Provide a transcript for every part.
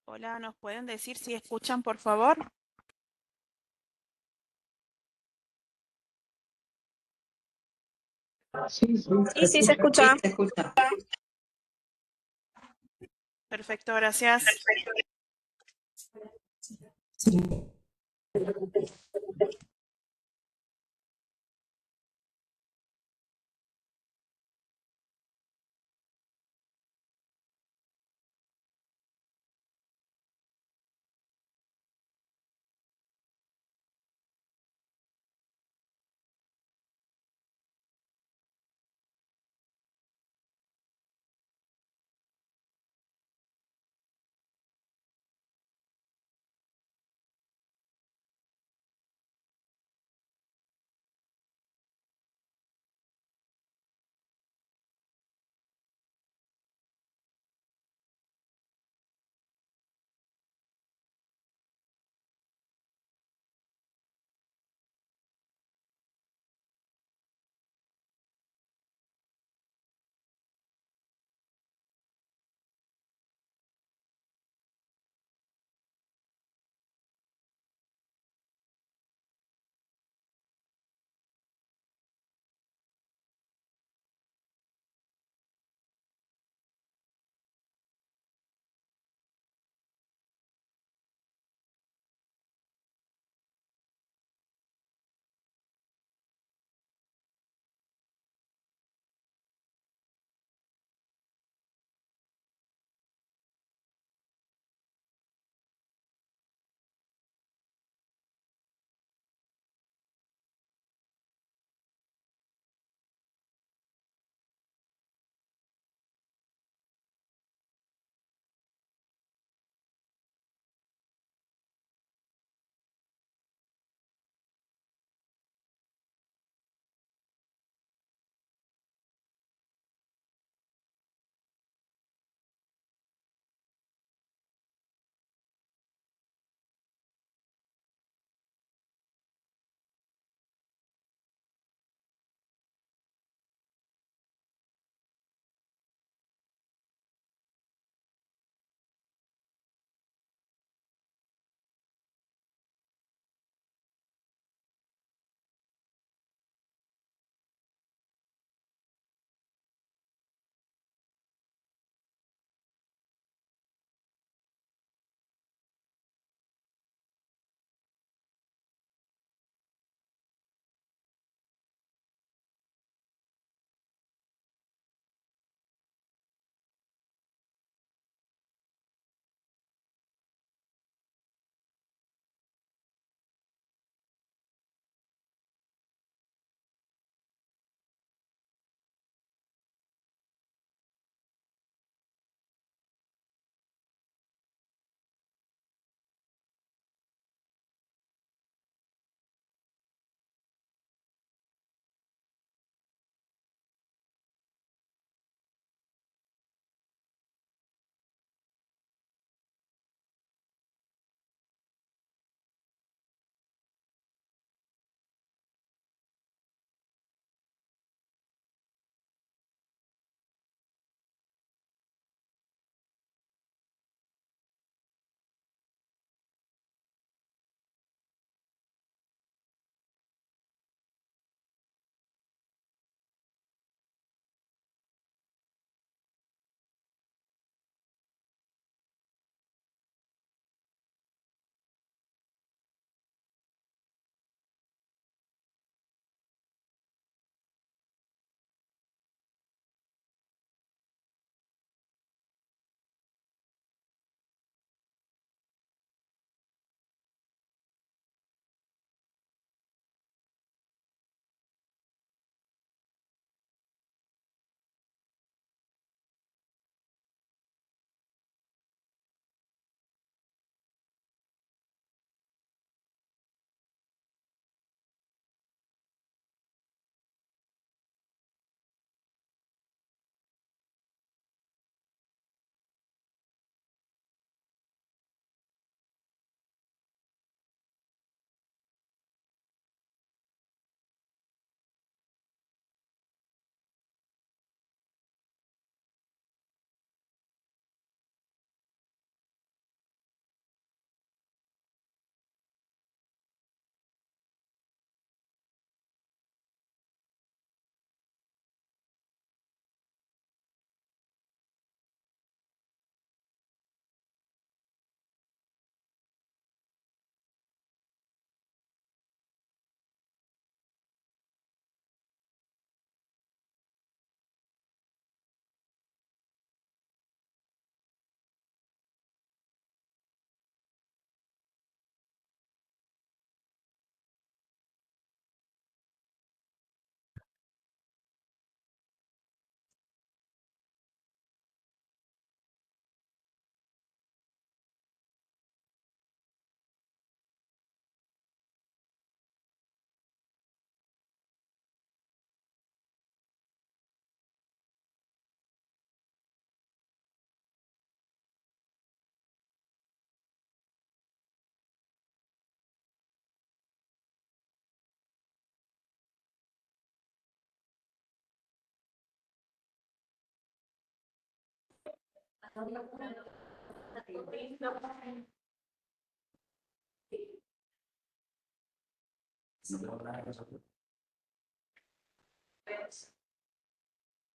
Hola, ¿nos pueden decir si escuchan, por favor? Sí, sí, Sí, sí, se escucha. sí, se escucha. Perfecto, gracias. Sí.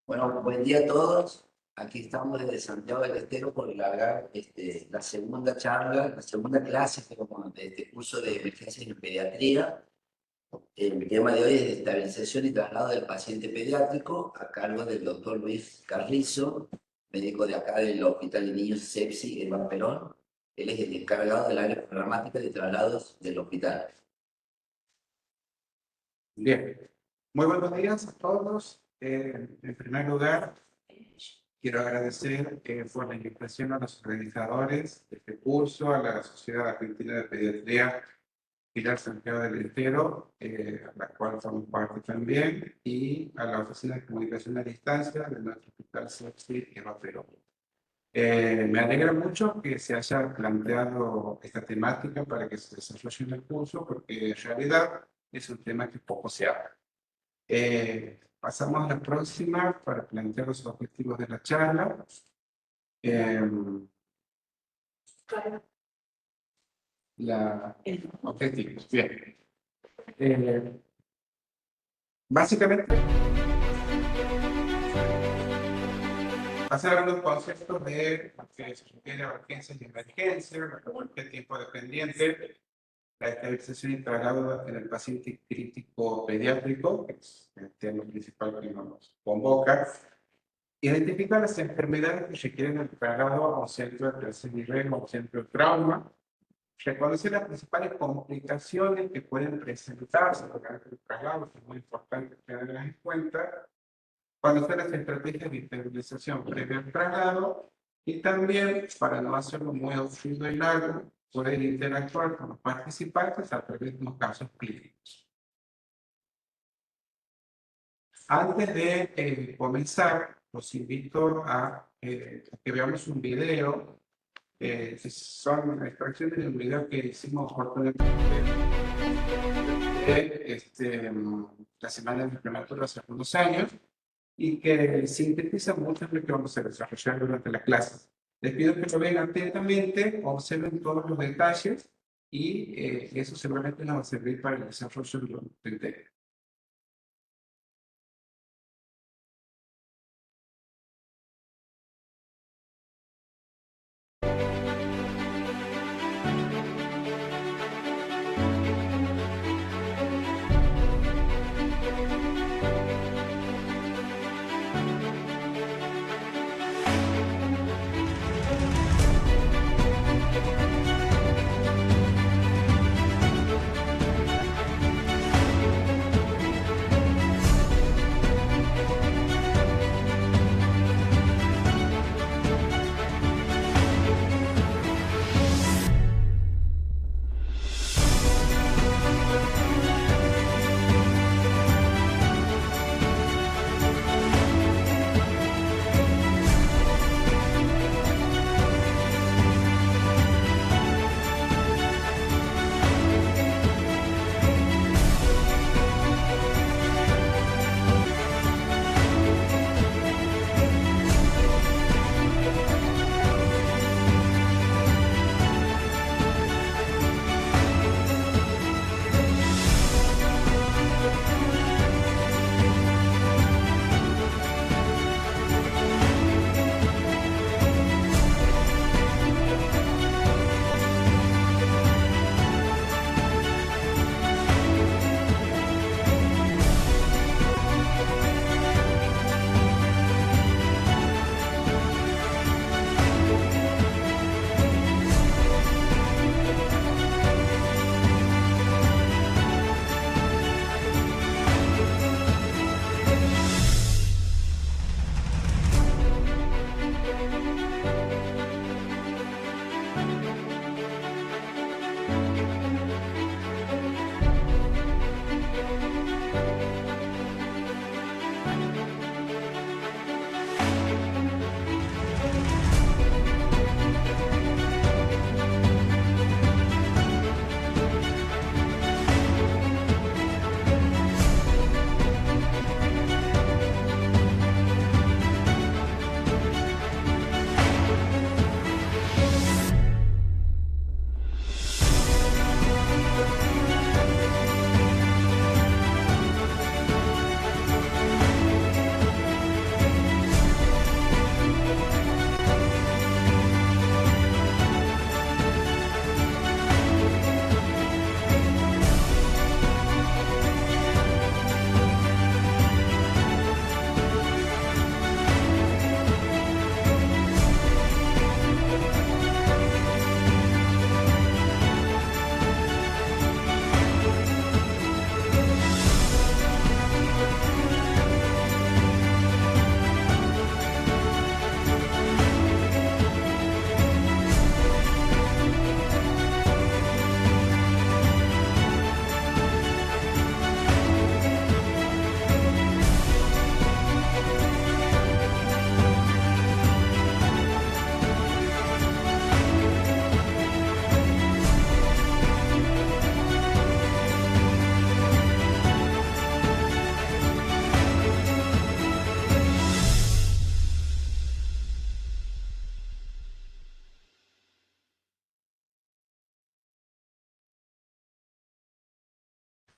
Bueno, buen día a todos. Aquí estamos desde Santiago del Estero por largar la segunda charla, la segunda clase de este curso de emergencias en pediatría. El tema de hoy es estabilización y traslado del paciente pediátrico a cargo del doctor Luis Carrizo, médico de acá del Hospital de Niños Sepsi en Perón. Él es el encargado del área programática de traslados del hospital. Bien, muy buenos días a todos. En primer lugar, quiero agradecer por la invitación a los organizadores de este curso, a la Sociedad Argentina de Pediatría Pilar Santiago del Estero, a la cual somos parte también, y a la Oficina de Comunicación a Distancia de nuestro Hospital Sepsi en Perón. Me alegra mucho que se haya planteado esta temática para que se desarrolle en el curso, porque en realidad es un tema que poco se habla. Pasamos a la próxima para plantear los objetivos de la charla. Objetivos, bien. Básicamente, hacer algunos conceptos de lo que se refiere a urgencias y emergencias, qué tiempo dependiente, la estabilización y traslado en el paciente crítico pediátrico, que es el tema principal que nos convoca. Identificar las enfermedades que requieren el traslado a un centro de tercer nivel o a un centro de trauma. Reconocer las principales complicaciones que pueden presentarse durante el traslado, que es muy importante tenerlas en cuenta. Conocer las estrategias de estabilización previa al traslado. Y también, para no hacerlo muy aburrido y largo, poder interactuar con los participantes a través de unos casos clínicos. Antes de comenzar, los invito a que veamos un video. Son extracciones de un video que hicimos oportunamente la semana de prematura hace algunos años y que sintetiza mucho de lo que vamos a desarrollar durante las clases. Les pido que lo vean atentamente, observen todos los detalles y eso seguramente nos va a servir para el desarrollo del tema.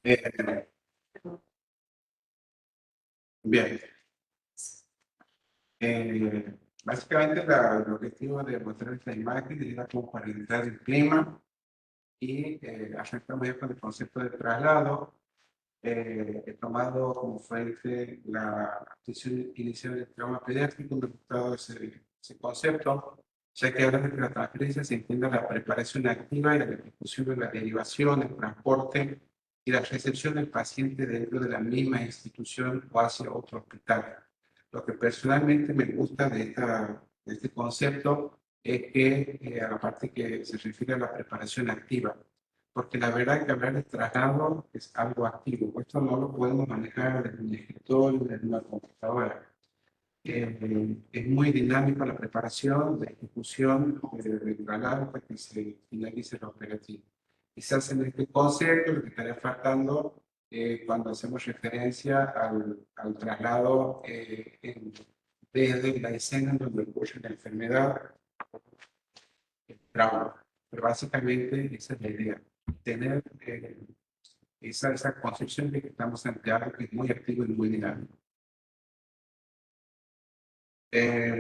Eh, bien. Básicamente el objetivo de mostrar esta imagen era como para entrar el clima y arrancamos ya con el concepto de traslado. He tomado como fuente la atención inicial del trauma pediátrico, me ha gustado ese concepto, ya que habla de que la transferencia se entiende la preparación activa y la ejecución de la derivación, el transporte y la recepción del paciente dentro de la misma institución o hacia otro hospital. Lo que personalmente me gusta de este concepto es que, aparte que se refiere a la preparación activa, porque la verdad es que hablar de traslado es algo activo. Esto no lo podemos manejar desde un escritorio, desde una computadora. Es muy dinámica la preparación, la ejecución del traslado hasta que se finalice la operativa. Quizás en este concepto lo que estaría faltando cuando hacemos referencia al traslado desde la escena donde ocurre la enfermedad, el trauma. Pero básicamente esa es la idea, tener esa concepción de que estamos ante algo que es muy activo y muy dinámico.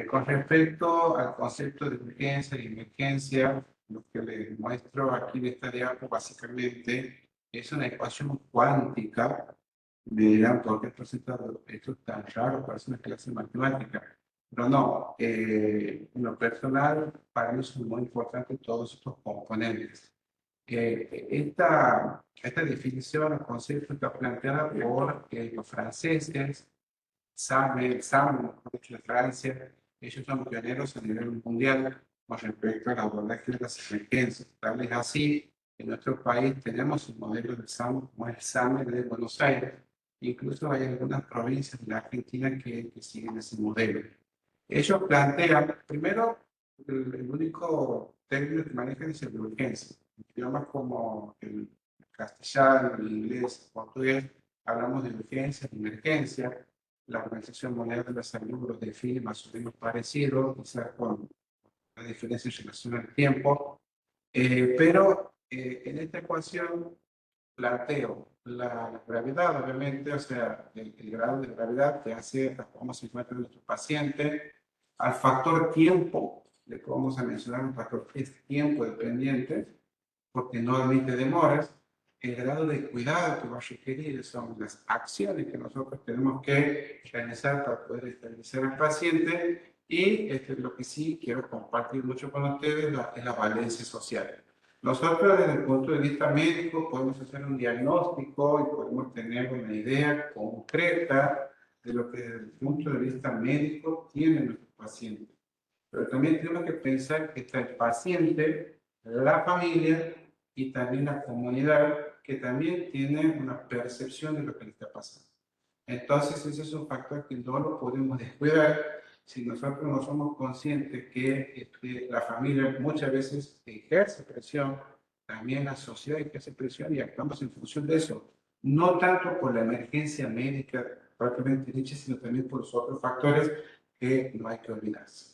Con respecto al concepto de urgencia y emergencia, lo que les muestro aquí en esta diapo básicamente es una ecuación cuántica. Me dirán, ¿por qué esto es tan raro? Parece una clase de matemática. Pero no, en lo personal, para mí son muy importantes todos estos componentes. Esta definición, el concepto está planteada por los franceses, Sam, de Francia. Ellos son pioneros a nivel mundial con respecto al abordaje de las emergencias. Tal es así, en nuestro país tenemos un modelo de SAM, como es el SAME de Buenos Aires. Incluso hay algunas provincias de la Argentina que siguen ese modelo. Ellos plantean, primero, el único término que manejan es el de urgencia. Idiomas como el castellano, el inglés, el portugués, hablamos de urgencia, de emergencia. La Organización Mundial de la Salud los define más o menos parecido, quizás con la diferencia en relación al tiempo. Pero en esta ecuación planteo la gravedad, obviamente, o sea, el grado de gravedad que hace cómo se encuentra nuestro paciente, al factor tiempo, le vamos a mencionar un factor que es tiempo dependiente, porque no admite demoras, el grado de cuidado que va a requerir son las acciones que nosotros tenemos que realizar para poder estabilizar al paciente y lo que sí quiero compartir mucho con ustedes es la valencia social. Nosotros desde el punto de vista médico podemos hacer un diagnóstico y podemos tener una idea concreta de lo que desde el punto de vista médico tiene nuestro paciente. Pero también tenemos que pensar que está el paciente, la familia y también la comunidad que también tiene una percepción de lo que le está pasando. Entonces ese es un factor que no lo podemos descuidar si nosotros no somos conscientes que la familia muchas veces ejerce presión, también la sociedad ejerce presión y actuamos en función de eso. No tanto por la emergencia médica propiamente dicha, sino también por los otros factores que no hay que olvidarse.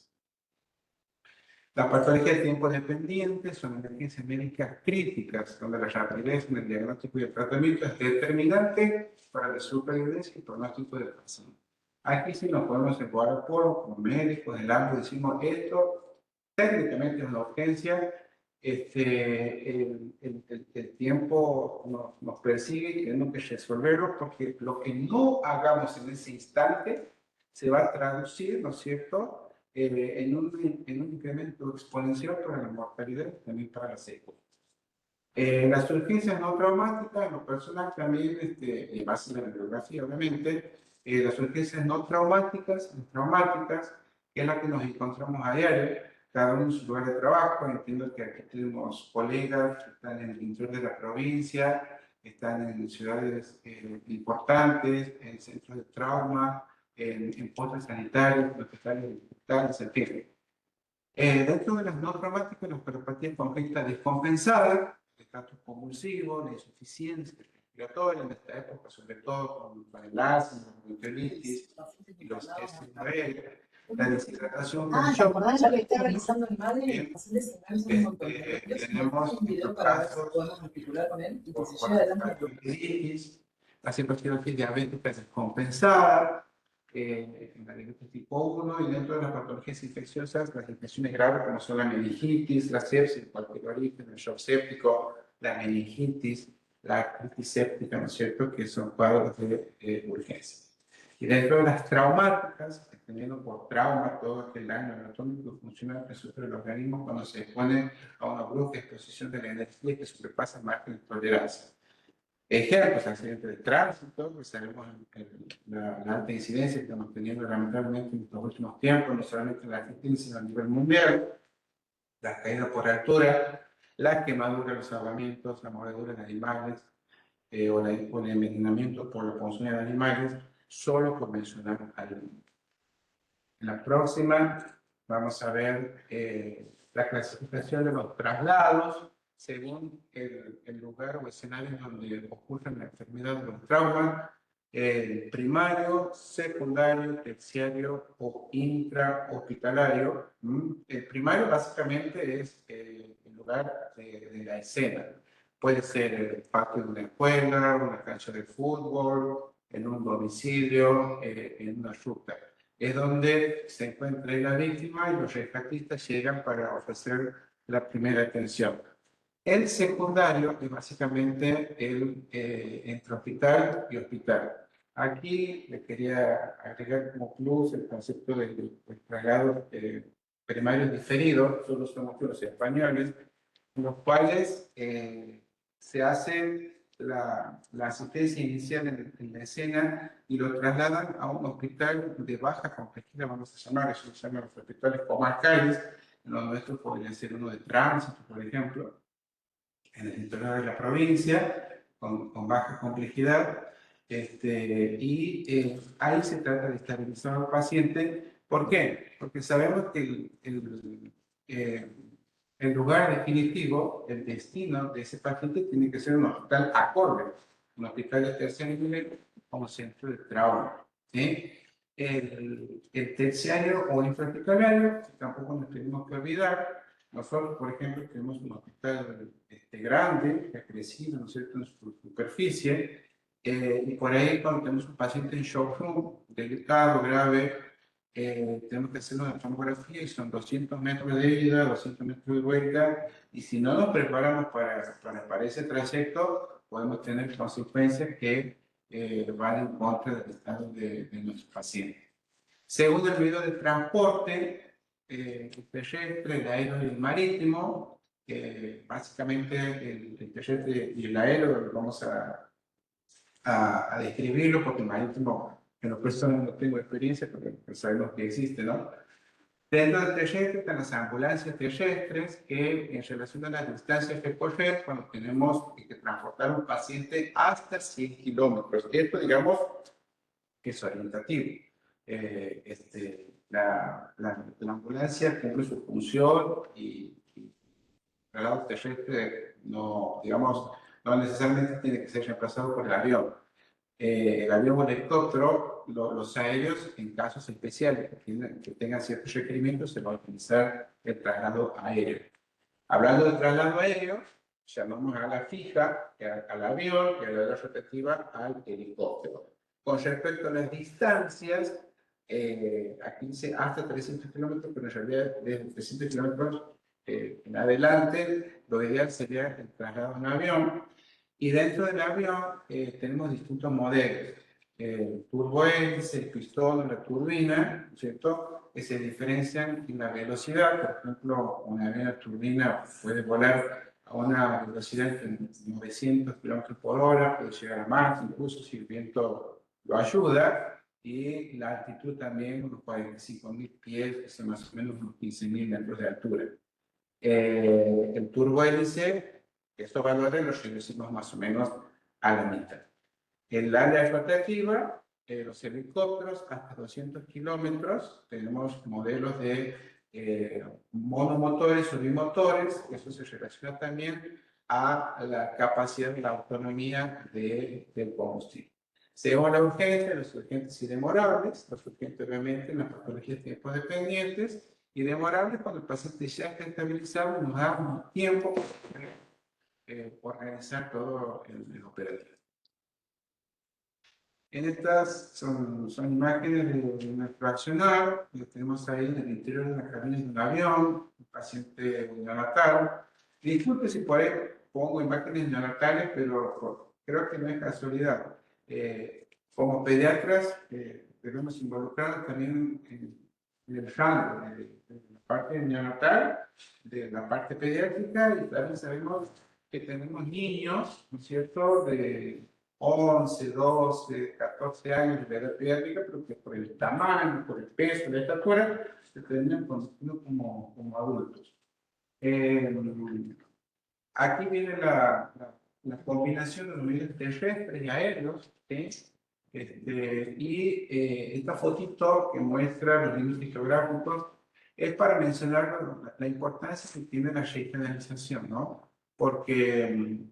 La patología de tiempo dependiente son emergencias médicas críticas, donde la rapidez en el diagnóstico y el tratamiento es determinante para la supervivencia y pronóstico del paciente. Aquí sí nos podemos encuadrar como médicos del ámbito, decimos esto técnicamente es una urgencia, el tiempo nos persigue y tenemos que resolverlo porque lo que no hagamos en ese instante se va a traducir, ¿no es cierto?, en un incremento exponencial para la mortalidad y también para la secuela. Las urgencias no traumáticas, en lo personal también, en base a la bibliografía, obviamente, las urgencias no traumáticas, que es la que nos encontramos a diario, cada uno en su lugar de trabajo. Entiendo que aquí tenemos colegas que están en el interior de la provincia, están en ciudades importantes, en centros de trauma, en postes sanitarios, hospitales, etc. Dentro de las no traumáticas, las cardiopatías congénitas descompensadas, el estatus convulsivo, la insuficiencia respiratoria en esta época, sobre todo con el asma, la bronquiolitis y los SMR. la deshidratación Ah, con ¿te shock. acordás ya que está realizando mi madre? Bien. Los pacientes centrales son un montón. Tenemos Un video para ver si podemos articular con él y que por se lleve adelante. tiroiditis, la cirrosis diabética descompensada, en la diabetes tipo 1 y dentro de las patologías infecciosas, las infecciones graves como son la meningitis, la sepsis de cualquier origen, el shock séptico, la meningitis, la artritis séptica, ¿no es cierto?, que son cuadros de urgencia. Y dentro de las traumáticas, entendiendo por trauma todo aquel daño anatómico funcional que sufre el organismo cuando se expone a una brusca exposición de la energía que sobrepasa el margen de tolerancia. Ejemplos, accidentes de tránsito, que sabemos la alta incidencia que estamos teniendo lamentablemente en estos últimos tiempos, no solamente en la Argentina, sino a nivel mundial, las caídas por altura, las quemaduras, los ahogamientos, la mordedura de animales o el envenenamiento por la consumo de animales, solo por mencionar algunos. En la próxima vamos a ver la clasificación de los traslados según el lugar o escenario donde ocurre la enfermedad o el trauma, primario, secundario, terciario o intrahospitalario. El primario básicamente es el lugar de la escena. Puede ser el patio de una escuela, una cancha de fútbol, en un domicilio, en una ruta. Es donde se encuentra la víctima y los rescatistas llegan para ofrecer la primera atención. El secundario es básicamente el entre hospital y hospital. Aquí le quería agregar como plus el concepto del traslado primario diferido, solo somos los españoles, en los cuales se hace la asistencia inicial en la escena y lo trasladan a un hospital de baja complejidad, vamos a llamar, eso se llaman los hospitales comarcales, los nuestros podría ser uno de tránsito, por ejemplo, en el interior de la provincia, con baja complejidad, ahí se trata de estabilizar al paciente. ¿Por qué? Porque sabemos que el lugar definitivo, el destino de ese paciente tiene que ser un hospital acorde, un hospital de tercer nivel como centro de trauma. ¿Sí? El terciario o infrahospitalario, que tampoco nos tenemos que olvidar. Nosotros, por ejemplo, tenemos un hospital grande, que ha crecido, ¿no es cierto?, en su superficie, y por ahí cuando tenemos un paciente en shock room, delicado, grave, tenemos que hacer una tomografía y son 200 metros de ida, 200 metros de vuelta, y si no nos preparamos para ese trayecto, podemos tener consecuencias que van en contra del estado de nuestro paciente. Según el video de transporte, el terrestre, el aéreo y el marítimo, básicamente el terrestre y el aéreo lo vamos a describirlo porque el marítimo en lo personal no tengo experiencia, pero sabemos que existe, ¿no? Dentro del terrestre están las ambulancias terrestres que en relación a las distancias que correr, cuando tenemos que transportar a un paciente hasta 100 kilómetros. Esto, digamos, que es orientativo. La ambulancia cumple su función y el traslado terrestre no, digamos, no necesariamente tiene que ser reemplazado por el avión. El avión o el helicóptero, los aéreos, en casos especiales que tengan ciertos requerimientos, se va a utilizar el traslado aéreo. Hablando del traslado aéreo, llamamos a la fija, al avión y a la rotativa al helicóptero. Con respecto a las distancias, aquí dice hasta 300 kilómetros, pero en realidad desde 300 kilómetros en adelante, lo ideal sería el traslado en avión. Y dentro del avión tenemos distintos modelos. El turbohélice, el pistón, la turbina, ¿cierto? Que se diferencian en la velocidad. Por ejemplo, una avión a turbina puede volar a una velocidad de 900 km por hora, puede llegar a más, incluso si el viento lo ayuda. Y la altitud también, unos 45.000 pies, que son más o menos unos 15.000 metros de altura. El turbohélice, estos valores los reducimos más o menos a la mitad. En la área rotativa, los helicópteros hasta 200 kilómetros, tenemos modelos de monomotores o bimotores, eso se relaciona también a la capacidad de la autonomía del combustible. Según la urgencia, los urgentes y demorables, los urgentes obviamente en las patologías tiempo dependientes, y demorables cuando el paciente ya está estabilizado y nos da un tiempo para organizar todo el operativo. Estas son imágenes de nuestro accionar, que tenemos ahí en el interior de la cabina de un avión, un paciente neonatal. Disculpe si por ahí pongo imágenes neonatales, pero creo que no es casualidad. Como pediatras, debemos involucrarnos también en el rango de la parte neonatal, de la parte pediátrica, y también sabemos que tenemos niños, ¿no es cierto?, de 11, 12, 14 años de edad pediátrica, pero que por el tamaño, por el peso, la estatura, se terminan conociendo como adultos. Aquí viene la combinación de los medios terrestres y aéreos, ¿sí? Esta fotito que muestra los límites geográficos es para mencionar la importancia que tiene la regionalización, ¿no? Porque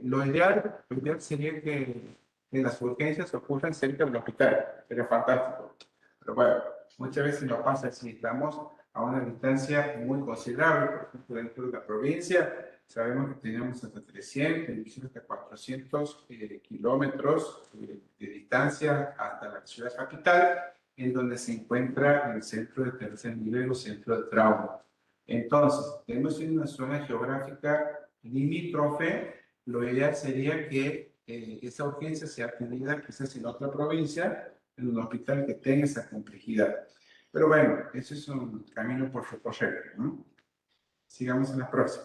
lo ideal sería que las urgencias ocurran cerca del hospital, sería fantástico. Pero bueno, muchas veces nos pasa si estamos a una distancia muy considerable, por ejemplo, dentro de la provincia, sabemos que tenemos hasta 300, inclusive hasta 400 kilómetros de distancia hasta la ciudad capital, en donde se encuentra el centro de tercer nivel o centro de trauma. Entonces, tenemos una zona geográfica limítrofe, lo ideal sería que esa urgencia sea atendida quizás en otra provincia, en un hospital que tenga esa complejidad. Pero bueno, ese es un camino por recorrer, ¿no? Sigamos en la próxima.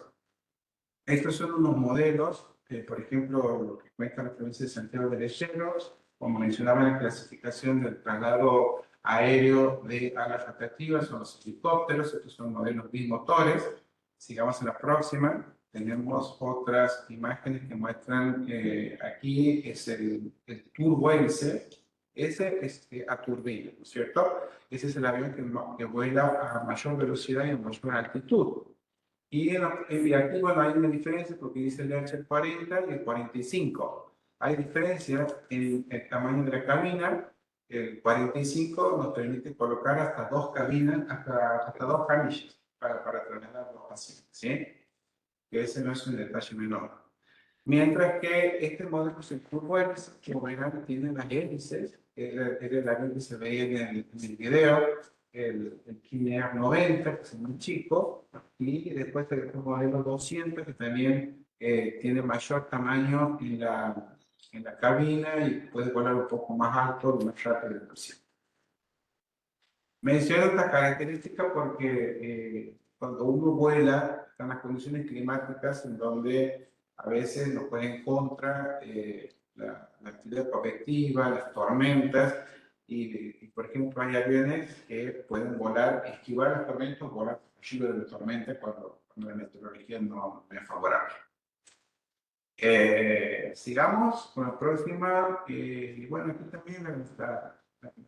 Estos son unos modelos, por ejemplo, lo que cuenta la provincia de Santiago del Estero, como mencionaba en la clasificación del traslado aéreo de alas rotativas, son los helicópteros, estos son modelos bimotores. Sigamos en la próxima. Tenemos otras imágenes que muestran, aquí es el turbo hélice, ese es a turbina, ¿no es cierto? Ese es el avión que vuela a mayor velocidad y a mayor altitud. Y aquí, bueno, hay una diferencia porque dice el H40 y el 45. Hay diferencia en el tamaño de la cabina. El 45 nos permite colocar hasta dos cabinas, hasta dos camillas para trasladar a los pacientes, ¿sí? Que ese no es un detalle menor. Mientras que este modelo es el turbo hélice, que como verán tiene las hélices, era el avión que se veía en el video, el Kinear 90, que es muy chico, y después tenemos el modelo 200, que también tiene mayor tamaño en la cabina y puede volar un poco más alto y más rápido posible. Menciono estas características porque cuando uno vuela, están las condiciones climáticas en donde a veces nos ponen en contra la actividad convectiva, las tormentas, y por ejemplo hay aviones que pueden volar, esquivar las tormentas, volar arriba de la tormenta cuando la meteorología no es favorable. Sigamos con la próxima. Bueno, aquí también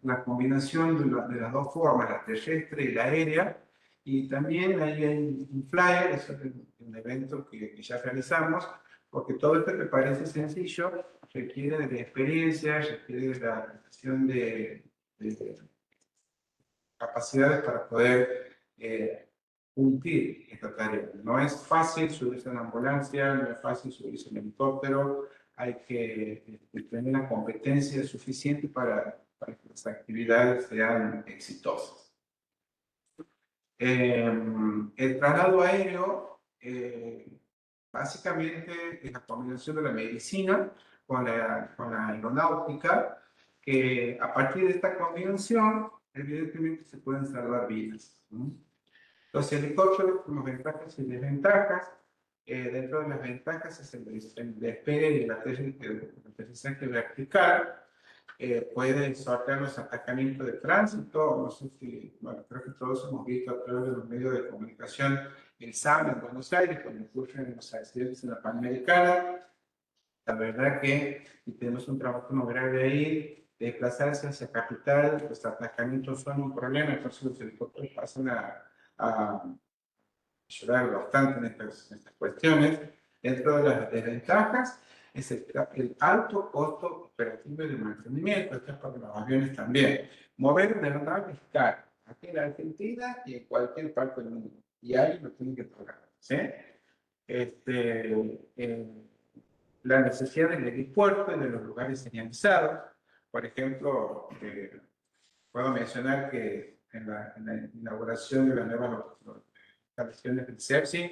la combinación de las dos formas, la terrestre y la aérea. Y también ahí hay un flyer, eso es un evento que ya realizamos, porque todo esto que parece sencillo requiere de experiencia, requiere de la adaptación de capacidades para poder cumplir esta tarea. No es fácil subirse a una ambulancia, no es fácil subirse a un helicóptero, hay que tener la competencia suficiente para que las actividades sean exitosas. El traslado aéreo, básicamente es la combinación de la medicina con la aeronáutica, que a partir de esta combinación, evidentemente se pueden salvar vidas, ¿no? Los helicópteros, como ventajas y desventajas. Dentro de las ventajas es el despegue y el aterrizaje vertical. Puede sortear los atacamientos de tránsito. No sé si, bueno, creo que todos hemos visto a través de los medios de comunicación el SAM en Buenos Aires, cuando ocurren los accidentes en la Panamericana. La verdad que si tenemos un trabajo no grave ahí, desplazarse hacia capital, los atacamientos son un problema, entonces los helicópteros pasan a ayudar bastante en estas cuestiones. Dentro de las desventajas, es el alto costo operativo y de mantenimiento. Esto es para los aviones también. Mover de verdad es caro, aquí en la Argentina y en cualquier parte del mundo. Y ahí lo tienen que pagar. ¿Sí? La necesidad del aeropuerto y de los lugares señalizados. Por ejemplo, puedo mencionar que en la inauguración de las nuevas instalaciones del CEPSI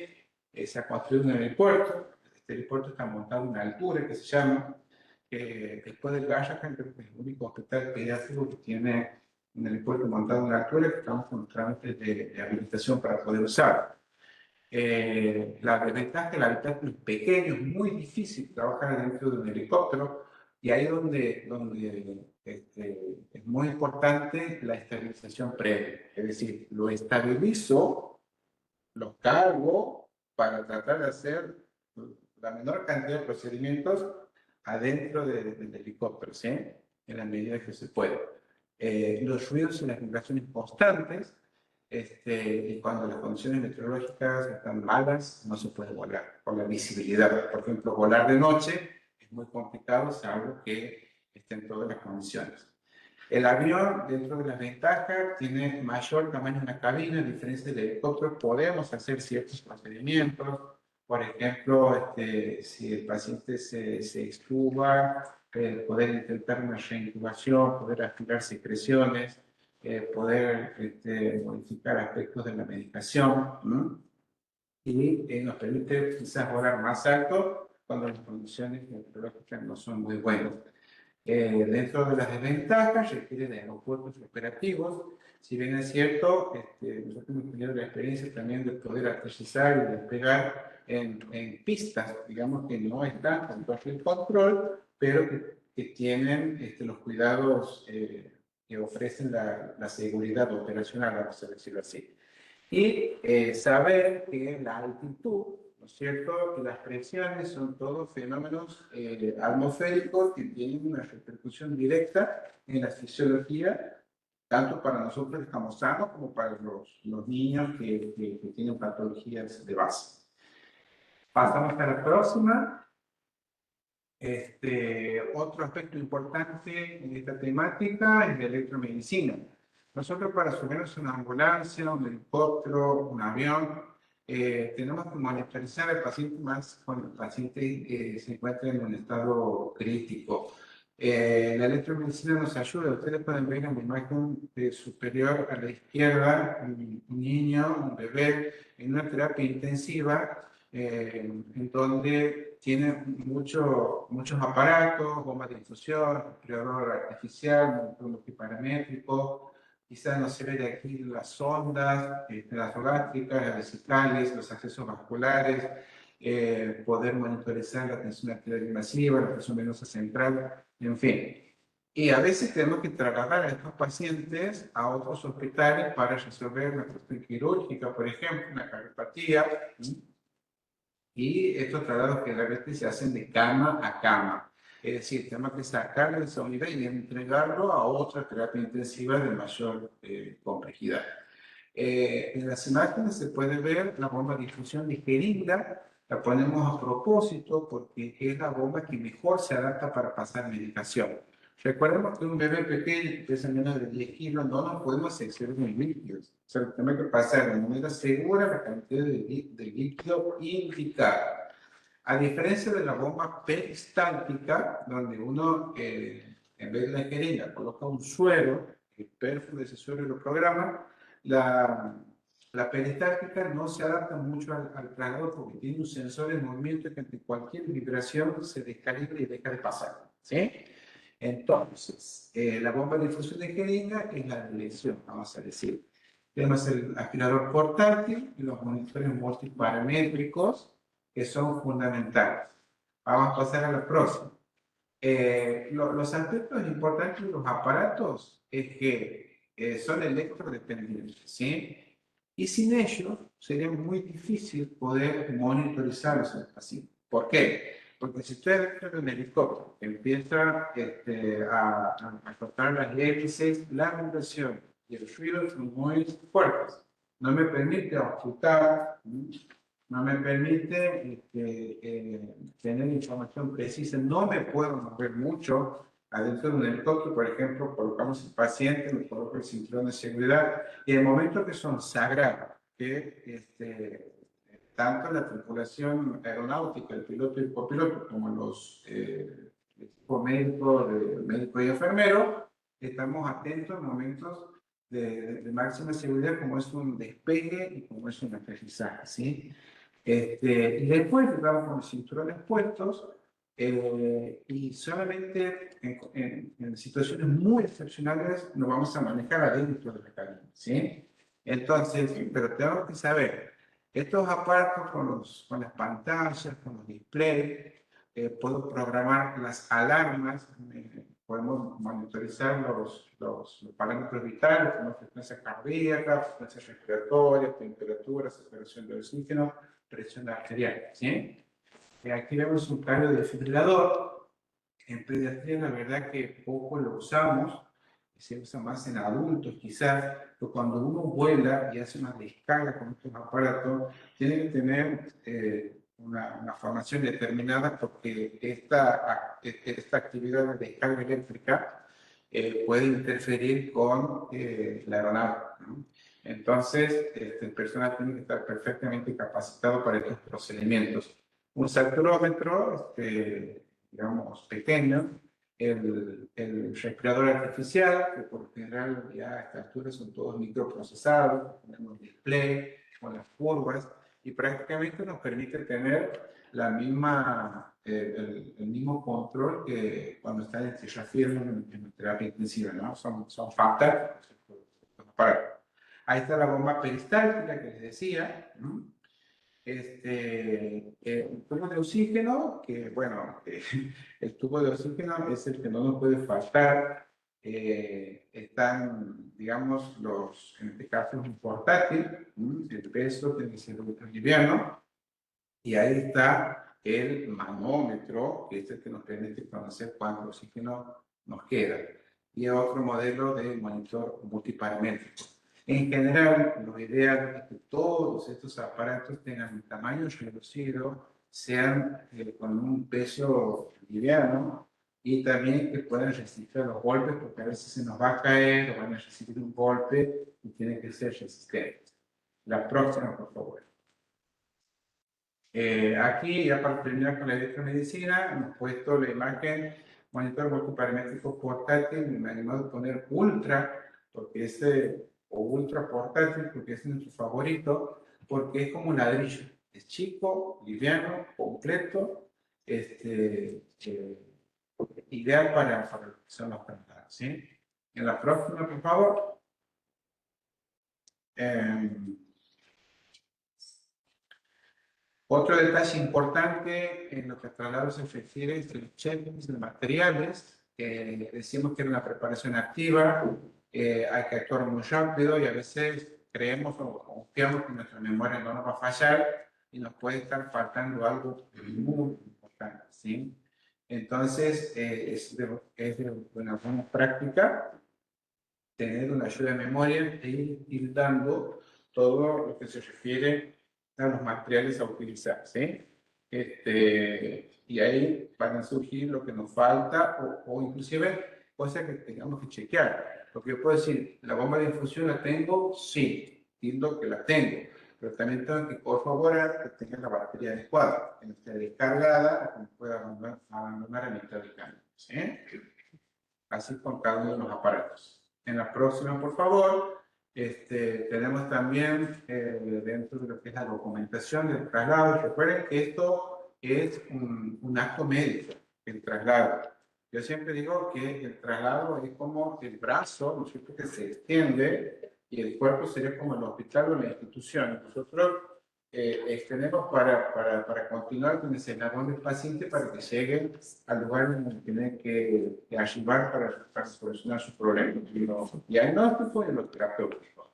se ha construido un aeropuerto. Este aeropuerto está montado a una altura que se llama, después del Gallacan, creo que es el único hospital pediátrico que tiene un aeropuerto montado a una altura que estamos con trámites de habilitación para poder usar. La desventaja es que el habitáculo es pequeño, es muy difícil trabajar dentro de un helicóptero y ahí es donde es muy importante la estabilización previa. Es decir, lo estabilizo, lo cargo para tratar de hacer la menor cantidad de procedimientos adentro del helicóptero, ¿sí? En la medida que se puede. Los ruidos y las vibraciones constantes. Y cuando las condiciones meteorológicas están malas, no se puede volar por la visibilidad. Por ejemplo, volar de noche es muy complicado, salvo que estén todas las condiciones. El avión, dentro de las ventajas, tiene mayor tamaño en la cabina, a diferencia del helicóptero, podemos hacer ciertos procedimientos. Por ejemplo, si el paciente se extuba, poder intentar una reintubación, poder aspirar secreciones, poder modificar aspectos de la medicación, ¿no? Y nos permite quizás volar más alto cuando las condiciones meteorológicas no son muy buenas. Dentro de las desventajas, requiere de aeropuertos operativos. Si bien es cierto, nosotros hemos tenido la experiencia también de poder aterrizar y despegar en pistas, digamos que no están con todo el control, pero que tienen los cuidados que ofrecen la seguridad operacional, vamos a decirlo así. Y saber que la altitud, ¿no es cierto?, que las presiones son todos fenómenos atmosféricos que tienen una repercusión directa en la fisiología, tanto para nosotros que estamos sanos como para los niños que tienen patologías de base. Pasamos a la próxima. Otro aspecto importante en esta temática es la electromedicina. Nosotros para subirnos una ambulancia, un helicóptero, un avión, tenemos que monitorizar al paciente más cuando el paciente se encuentra en un estado crítico. La electromedicina nos ayuda. Ustedes pueden ver en la imagen superior a la izquierda un niño, un bebé en una terapia intensiva en donde tiene muchos aparatos, bombas de infusión, respirador artificial, multiparamétrico. Quizás no se ve de aquí las sondas, las gástricas, las vesicales, los accesos vasculares, poder monitorizar la tensión arterial masiva, la presión venosa central, en fin. Y a veces tenemos que trasladar a estos pacientes a otros hospitales para resolver una cuestión quirúrgica, por ejemplo, una cardiopatía. Y estos traslados generalmente se hacen de cama a cama. Es decir, tenemos que sacarlo de esa unidad y entregarlo a otra terapia intensiva de mayor complejidad. En las imágenes se puede ver la bomba de infusión de jeringa. La ponemos a propósito porque es la bomba que mejor se adapta para pasar medicación. Recordemos que un bebé pequeño que pesa menos de 10 kilos no nos podemos exceder de líquidos. O sea, tenemos que pasar de manera segura la cantidad de líquido indicada. A diferencia de la bomba peristáltica, donde uno, en vez de la jeringa, coloca un suero, el perfuro de ese suero lo programa, la peristáltica no se adapta mucho al traslado porque tiene un sensor de movimiento que ante cualquier vibración se descalibra y deja de pasar. ¿Sí? Entonces, la bomba de infusión de jeringa es la lesión, vamos a decir. Tenemos el aspirador portátil y los monitores multiparamétricos que son fundamentales. Vamos a pasar a la próxima. Los aspectos importantes de los aparatos es que son electrodependientes, ¿sí? Y sin ellos sería muy difícil poder monitorizarlos al paciente. ¿Por qué? Porque si usted dentro de un helicóptero empieza a cortar las hélices, la vibración y el ruido son muy fuertes. No me permite ocultar no me permite tener información precisa. No me puedo mover mucho adentro de un helicóptero. Por ejemplo, colocamos el paciente, me coloco el cinturón de seguridad y en momentos que son sagrados, que tanto la tripulación aeronáutica, el piloto y el copiloto, como los equipos médicos, médico y enfermero, estamos atentos en momentos de máxima seguridad, como es un despegue y como es un aterrizaje, ¿sí? Y después estamos con los cinturones puestos y solamente en situaciones muy excepcionales nos vamos a manejar adentro de la cabina, ¿sí? Entonces, pero tenemos que saber, estos aparatos con las pantallas, con los displays, puedo programar las alarmas, podemos monitorizar los parámetros vitales, como frecuencia cardíaca, frecuencia respiratoria, temperatura, saturación de oxígeno, presión arterial, ¿sí? Aquí vemos un cambio de desfibrilador. En pediatría la verdad que poco lo usamos, se usa más en adultos quizás, pero cuando uno vuela y hace una descarga con estos aparatos, tiene que tener una formación determinada porque esta actividad de descarga eléctrica puede interferir con la aeronave, ¿no? Entonces, el personal tiene que estar perfectamente capacitado para estos procedimientos. Un saturómetro, digamos, pequeño, el respirador artificial, que por lo general ya a esta altura son todos microprocesados, tenemos display con las curvas, y prácticamente nos permite tener la misma, el mismo control que cuando está en tierra firme en terapia intensiva, ¿no? Son fantásticos. Ahí está la bomba peristáltica que les decía, ¿no? El tubo de oxígeno, que bueno, el tubo de oxígeno es el que no nos puede faltar. Están, digamos, en este caso es un portátil, el peso tiene que ser liviano, y ahí está el manómetro, que es el que nos permite conocer cuánto oxígeno nos queda. Y otro modelo de monitor multiparamétrico. En general, lo ideal es que todos estos aparatos tengan un tamaño reducido, sean con un peso liviano y también que puedan resistir los golpes, porque a veces se nos va a caer o van a recibir un golpe y tienen que ser resistentes. La próxima, por favor. Aquí, ya para terminar con la electromedicina, hemos puesto la imagen monitor multiparamétrico portátil. Me animó a poner ultra, porque o ultra portátil, porque es nuestro favorito, porque es como un ladrillo. Es chico, liviano, completo, ideal para lo que son los traslados, ¿sí? En la próxima, por favor. Otro detalle importante en lo que a traslados se refiere es el checklist de materiales. Decimos que era una preparación activa, hay que actuar muy rápido y a veces creemos o confiamos que nuestra memoria no nos va a fallar y nos puede estar faltando algo muy importante, ¿sí? Entonces, es de una buena práctica tener una ayuda de memoria e ir dando todo lo que se refiere a los materiales a utilizar, ¿sí? Y ahí van a surgir lo que nos falta o inclusive cosas que tengamos que chequear. Porque yo puedo decir, ¿la bomba de infusión la tengo? Sí, entiendo que la tengo. Pero también tengo que corroborar que tenga la batería adecuada, que no esté descargada, que no pueda abandonar a mitad de camino, ¿sí? Así con cada uno de los aparatos. En la próxima, por favor, tenemos también dentro de lo que es la documentación del traslado. Recuerden que esto es un acto médico, el traslado. Yo siempre digo que el traslado es como el brazo, ¿no es cierto?, que se extiende y el cuerpo sería como el hospital o la institución. Nosotros extendemos para continuar con ese eslabón del paciente para que llegue al lugar donde tiene que ayudar para solucionar su problema. Y hay diagnóstico y lo terapéutico.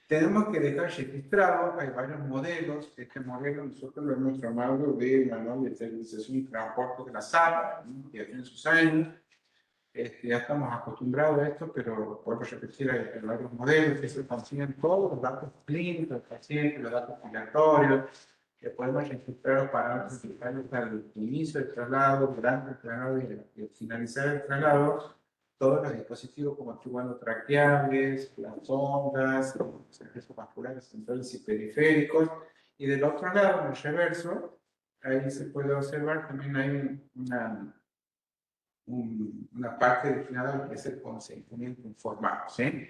Tenemos que dejar registrado, hay varios modelos. Este modelo nosotros lo hemos tomado del manual de esterilización y transporte de la sala, ¿no?, que ya tiene sus años. Ya estamos acostumbrados a esto, pero podemos repetir, hay varios modelos que se consiguen todos los datos clínicos del paciente, los datos migratorios, que podemos registrar los parámetros vitales al inicio del traslado, durante el traslado y al finalizar el traslado, todos los dispositivos como tubos traqueables, las ondas, los accesos vasculares centrales y periféricos, y del otro lado, en el reverso, ahí se puede observar también hay una parte destinada a lo que es el consentimiento informado, ¿sí?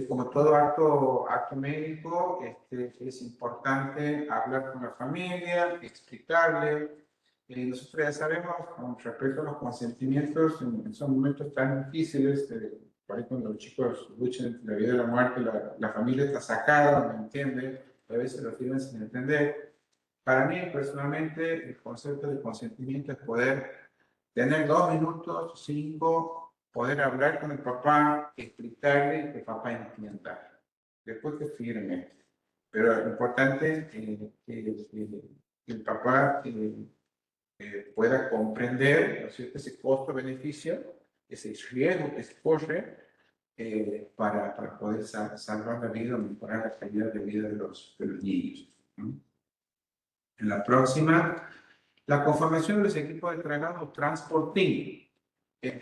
Como todo acto médico, es importante hablar con la familia, explicarle. Nosotros ya sabemos, con respecto a los consentimientos, en esos momentos tan difíciles, por ahí cuando los chicos luchan entre la vida y la muerte, la familia está sacada, no entiende, a veces lo firman sin entender. Para mí, personalmente, el concepto de consentimiento es poder tener 2 minutos, 5, poder hablar con el papá, explicarle y que el papá entienda. Después que firme. Pero lo importante es que el papá pueda comprender, ¿no es cierto?, ese costo-beneficio, ese riesgo que se corre para poder salvar la vida o mejorar la calidad de vida de los niños, ¿no? En la próxima, la conformación de los equipos de traslado transporting. En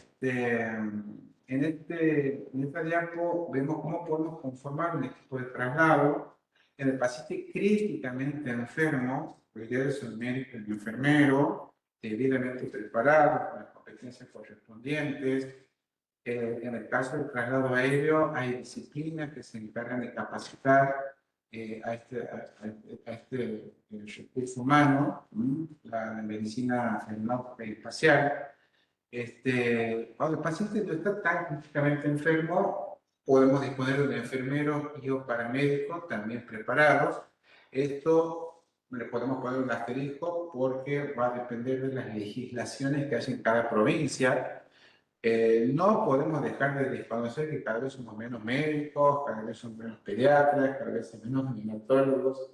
esta diapo vemos cómo podemos conformar un equipo de traslado en el paciente críticamente enfermo, pues debe ser el médico y el enfermero, debidamente preparados con las competencias correspondientes. En el caso del traslado aéreo, hay disciplinas que se encargan de capacitar a este recurso humano, la medicina aeronáutica y espacial. Cuando el paciente no está tan críticamente enfermo, podemos disponer de un enfermero y o paramédico también preparados. Esto le podemos poner un asterisco porque va a depender de las legislaciones que hay en cada provincia. No podemos dejar de desconocer que cada vez somos menos médicos, cada vez son menos pediatras, cada vez son menos neonatólogos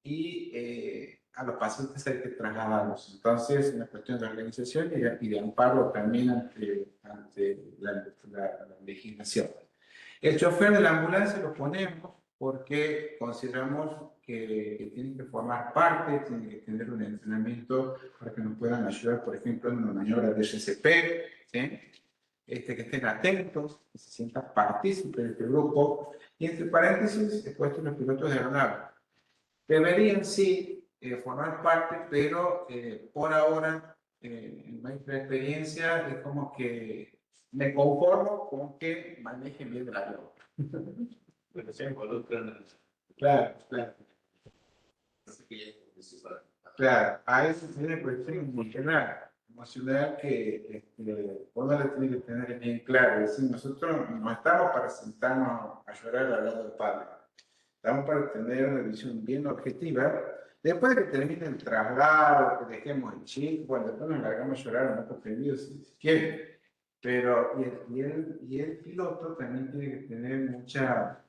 y a los pacientes hay que trasladarlos. Entonces, es una cuestión de organización y de amparo también ante la legislación. El chofer de la ambulancia lo ponemos porque consideramos que tienen que formar parte, tienen que tener un entrenamiento para que nos puedan ayudar, por ejemplo, en una maniobra de RCP, ¿sí? Que estén atentos, que se sientan partícipes de este grupo, y entre paréntesis he puesto los pilotos de aeronave. Deberían sí formar parte, pero por ahora, en nuestra experiencia, es como que me conformo con que manejen bien el avión. Pero se involucran. Claro, claro. Claro, a eso tiene cuestión emocional que uno le tiene que tener bien claro. Es decir, nosotros no estamos para sentarnos a llorar al lado del padre. Estamos para tener una visión bien objetiva. Después de que termine el traslado, que dejemos el chico, bueno, después nos largamos a llorar a nuestros queridos si quieren. Pero, y el piloto también tiene que tener mucha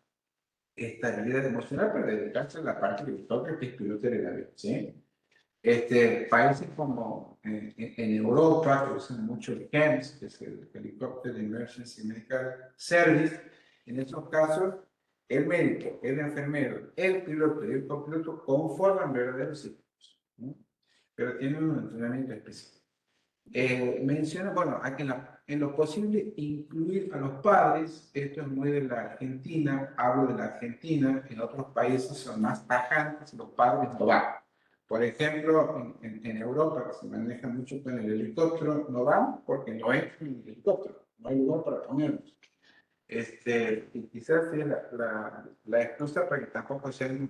estabilidad emocional para dedicarse a la parte que toca, que es piloto del avión, ¿sí? Países como en Europa, que usan mucho el HEMS, que es el Helicopter Emergency Medical Service, en esos casos, el médico, el enfermero, el piloto y el copiloto conforman verdaderos equipos, ¿no? Pero tienen un entrenamiento especial. Menciona, bueno, aquí en lo posible incluir a los padres. Esto es muy de la Argentina, hablo de la Argentina, en otros países son más tajantes, los padres no van. Por ejemplo, en Europa, que se maneja mucho con el helicóptero, no van porque no es un helicóptero, no hay lugar para ponerlos. Y quizás es la excusa para que tampoco sean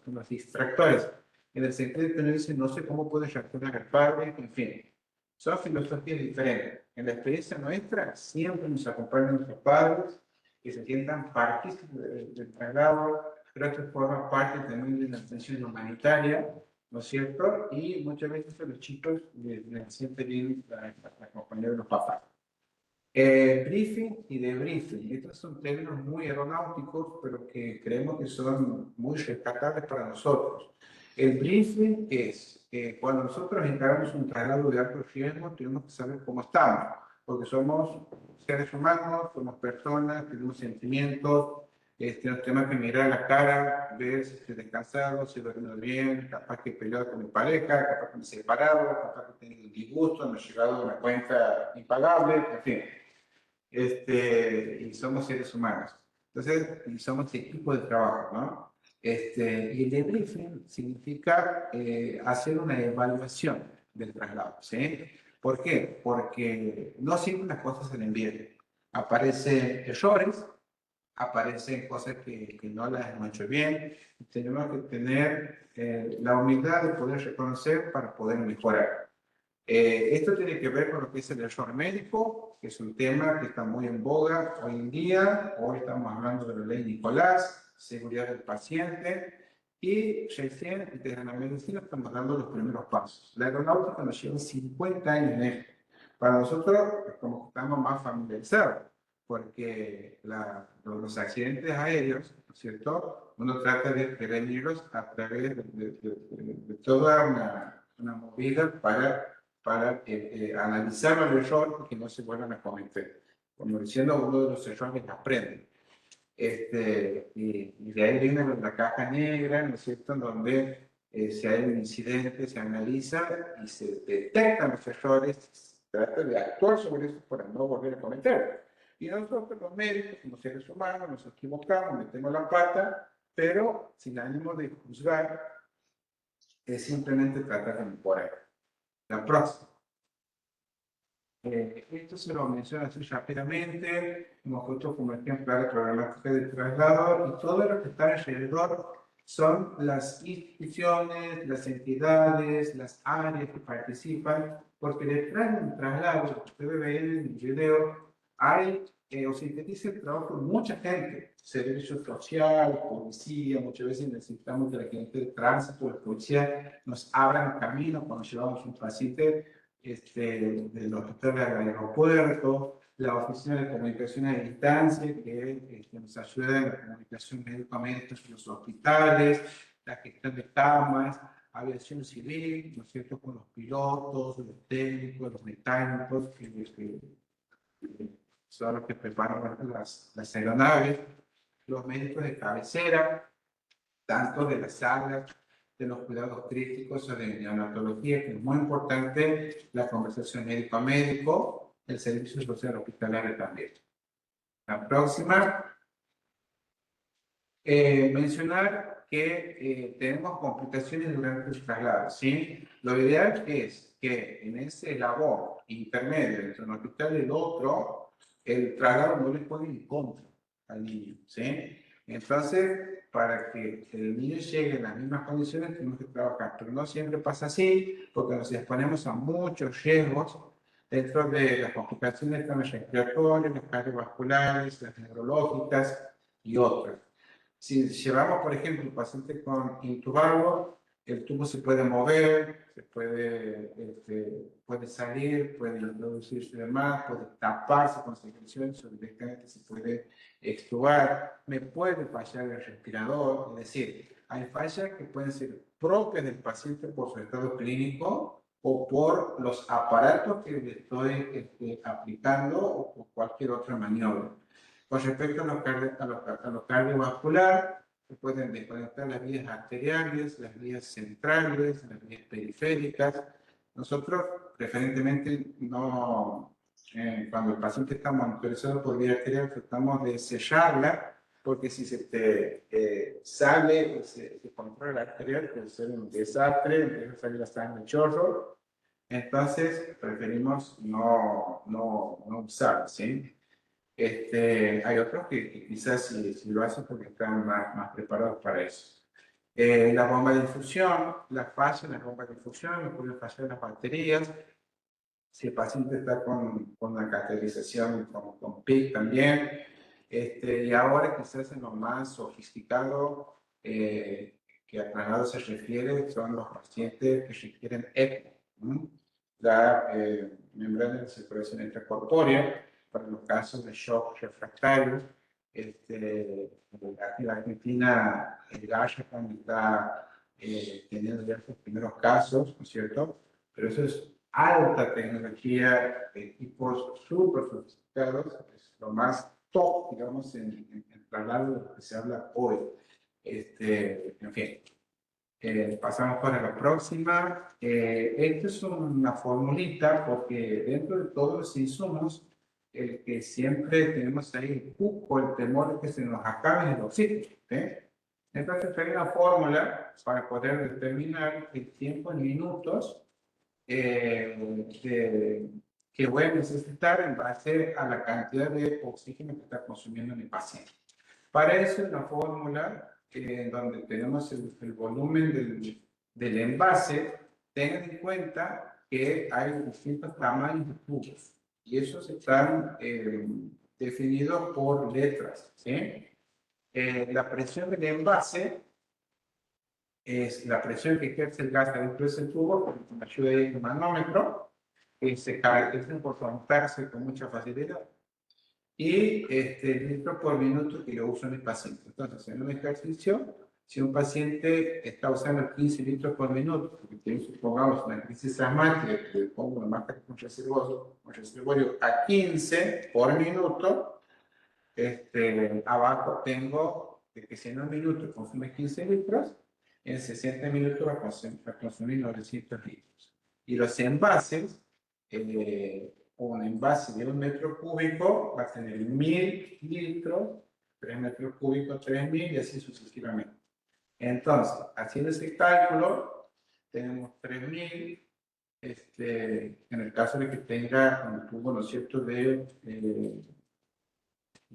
los distractores, en el sentido de que uno dice, no sé cómo puede reaccionar el padre, en fin. Son filosofías diferentes. En la experiencia nuestra, siempre nos acompañan nuestros padres, que se sientan partícipes del traslado. Creo que forma parte también de la atención humanitaria, ¿no es cierto? Y muchas veces a los chicos les siente bien la compañía de los papás. Briefing y debriefing. Estos son términos muy aeronáuticos, pero que creemos que son muy rescatables para nosotros. El briefing es cuando nosotros encaramos un traslado de alto riesgo, tenemos que saber cómo estamos, porque somos seres humanos, somos personas, tenemos sentimientos, Nos tenemos que mirar la cara, ver si estoy descansado, si duermo bien, capaz que he peleado con mi pareja, capaz que me he separado, capaz que he tenido un disgusto, me ha llegado una cuenta impagable, en fin. Y somos seres humanos. Entonces, y somos equipo de trabajo, ¿no? Y el debriefing significa hacer una evaluación del traslado, ¿sí? ¿Por qué? Porque no siempre las cosas se ven bien. Aparecen errores, aparecen cosas que no las hemos hecho bien. Tenemos que tener la humildad de poder reconocer para poder mejorar. Esto tiene que ver con lo que es el error médico, que es un tema que está muy en boga hoy en día. Hoy estamos hablando de la ley Nicolás, seguridad del paciente, y recién desde la medicina estamos dando los primeros pasos. La aeronáutica nos lleva 50 años en esto. Para nosotros es como que estamos más familiarizados, porque los accidentes aéreos, ¿no es cierto? Uno trata de prevenirlos a través de toda una movida para analizar el error y que no se vuelvan a cometer. Como diciendo, uno de los errores aprende. Y de ahí viene la caja negra, ¿no es cierto?, en donde si hay un incidente, se analiza y se detectan los errores, se trata de actuar sobre eso para no volver a cometer. Y nosotros los médicos, como seres humanos, nos equivocamos, metemos la pata, pero sin ánimo de juzgar, es simplemente tratar de mejorar. La próxima. Esto se lo menciono así rápidamente, hemos puesto como ejemplo la problemática del traslado y todo lo que está alrededor son las instituciones, las entidades, las áreas que participan, porque detrás de un traslado, ustedes ven en el video, hay o sintetiza el trabajo de mucha gente, servicio social, policía, muchas veces necesitamos que la gente de tránsito, la policía nos abran el camino cuando llevamos un paciente del hospital al aeropuerto, la oficina de comunicación a distancia que nos ayuda en la comunicación médico-médica en los hospitales, la gestión de camas, aviación civil, ¿no es cierto?, con los pilotos, los técnicos, los mecánicos, que son los que preparan las aeronaves, los médicos de cabecera, tanto de las salas de los cuidados críticos o de neonatología, que es muy importante, la conversación médico a médico, el servicio social hospitalario también. La próxima, mencionar que tenemos complicaciones durante el traslado, ¿sí? Lo ideal es que en ese labor intermedio entre un hospital y el otro, el traslado no le pone en contra al niño, ¿sí? Entonces, para que el niño llegue en las mismas condiciones, tenemos que trabajar, pero no siempre pasa así, porque nos exponemos a muchos riesgos dentro de las complicaciones respiratorias, las cardiovasculares, las neurológicas y otras. Si llevamos, por ejemplo, un paciente con intubado, el tubo se puede mover, puede salir, puede introducirse demás, puede taparse con secreciones o directamente se puede extubar, me puede fallar el respirador, es decir, hay fallas que pueden ser propias del paciente por su estado clínico o por los aparatos que le estoy aplicando o por cualquier otra maniobra. Con respecto a lo cardiovascular, se pueden desconectar las vías arteriales, las vías centrales, las vías periféricas. Nosotros, preferentemente, no, cuando el paciente está monitorizado por vía arterial, tratamos de sellarla, porque si se te sale o se controla la arterial, puede ser un desastre, empieza a salir la sangre chorro. Entonces, preferimos no usar, ¿sí? Hay otros que quizás si lo hacen porque están más preparados para eso. La bomba de infusión, la falla en la bomba de infusión, me pueden fallar las baterías. Si el paciente está con una cateterización con PIC también. Y ahora quizás en lo más sofisticado que a traslado se refiere son los pacientes que requieren ECMO, la membrana de circulación intracorpórea, para los casos de shock refractario. Aquí en la Argentina, el GASHA está teniendo ya sus primeros casos, ¿no es cierto? Pero eso es alta tecnología, equipos súper sofisticados, es lo más top, digamos, en el traslado de lo que se habla hoy. En fin. Pasamos para la próxima. Esto es una formulita porque dentro de todos los insumos, el que siempre tenemos ahí el cupo, el temor de que se nos acabe el oxígeno. Entonces hay una fórmula para poder determinar el tiempo en minutos que voy a necesitar en base a la cantidad de oxígeno que está consumiendo mi paciente. Para eso es la fórmula donde tenemos el volumen del envase. Tengan en cuenta que hay distintos tamaños de tubos y esos están definidos por letras. ¿Sí? La presión del envase es la presión que ejerce el gas adentro de ese tubo con ayuda del manómetro, que se caracteriza por romperse con mucha facilidad. Y litros por minuto que lo uso en el paciente. Entonces, en un ejercicio, si un paciente está usando 15 litros por minuto, porque tiene, supongamos, una crisis asmática, que le pongo una máscara con reservorio a 15 por minuto, abajo tengo de que si en un minuto consume 15 litros, en 60 minutos va a consumir 900 litros. Y los envases, un envase de 1 metro cúbico va a tener 1000 litros, 3 metros cúbicos, 3000 y así sucesivamente. Entonces, haciendo ese cálculo, tenemos 3000, en el caso de que tenga un tubo, ¿no es cierto?, de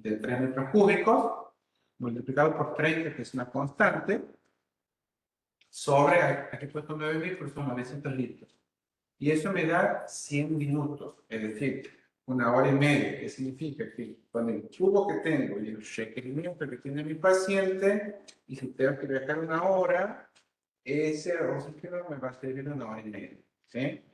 3 metros cúbicos, multiplicado por 30, que es una constante, sobre, aquí he puesto 9000, pues son 900 litros. Y eso me da 100 minutos, es decir, 1 hora y media, que significa que con el tubo que tengo y el requerimiento que tiene mi paciente, y si tengo que viajar 1 hora, ese oxígeno me va a servir 1 hora y media. ¿Sí?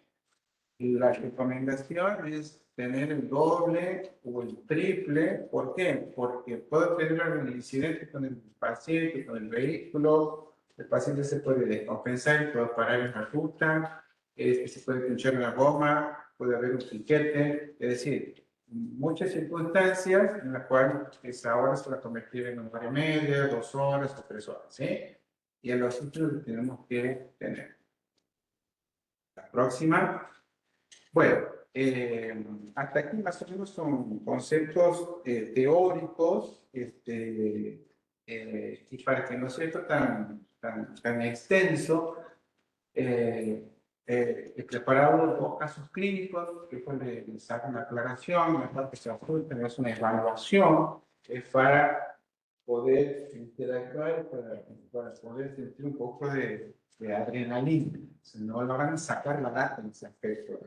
Y la recomendación es tener el doble o el triple. ¿Por qué? Porque puedo tener algún incidente con el paciente, con el vehículo, el paciente se puede descompensar y puede parar en la ruta, se puede pinchar una goma, puede haber un piquete, es decir, muchas circunstancias en las cuales esa hora se va a convertir en 1 hora y media, 2 horas o 3 horas, ¿sí? Y en los sitios lo tenemos que tener. La próxima. Bueno, hasta aquí más o menos son conceptos teóricos, y para que no sea esto tan extenso, he preparado 2 casos clínicos que les hago una aclaración, mejor que se azul, tenemos una evaluación para poder interactuar, para poder sentir un poco de adrenalina. Si no logran sacar la data en ese aspecto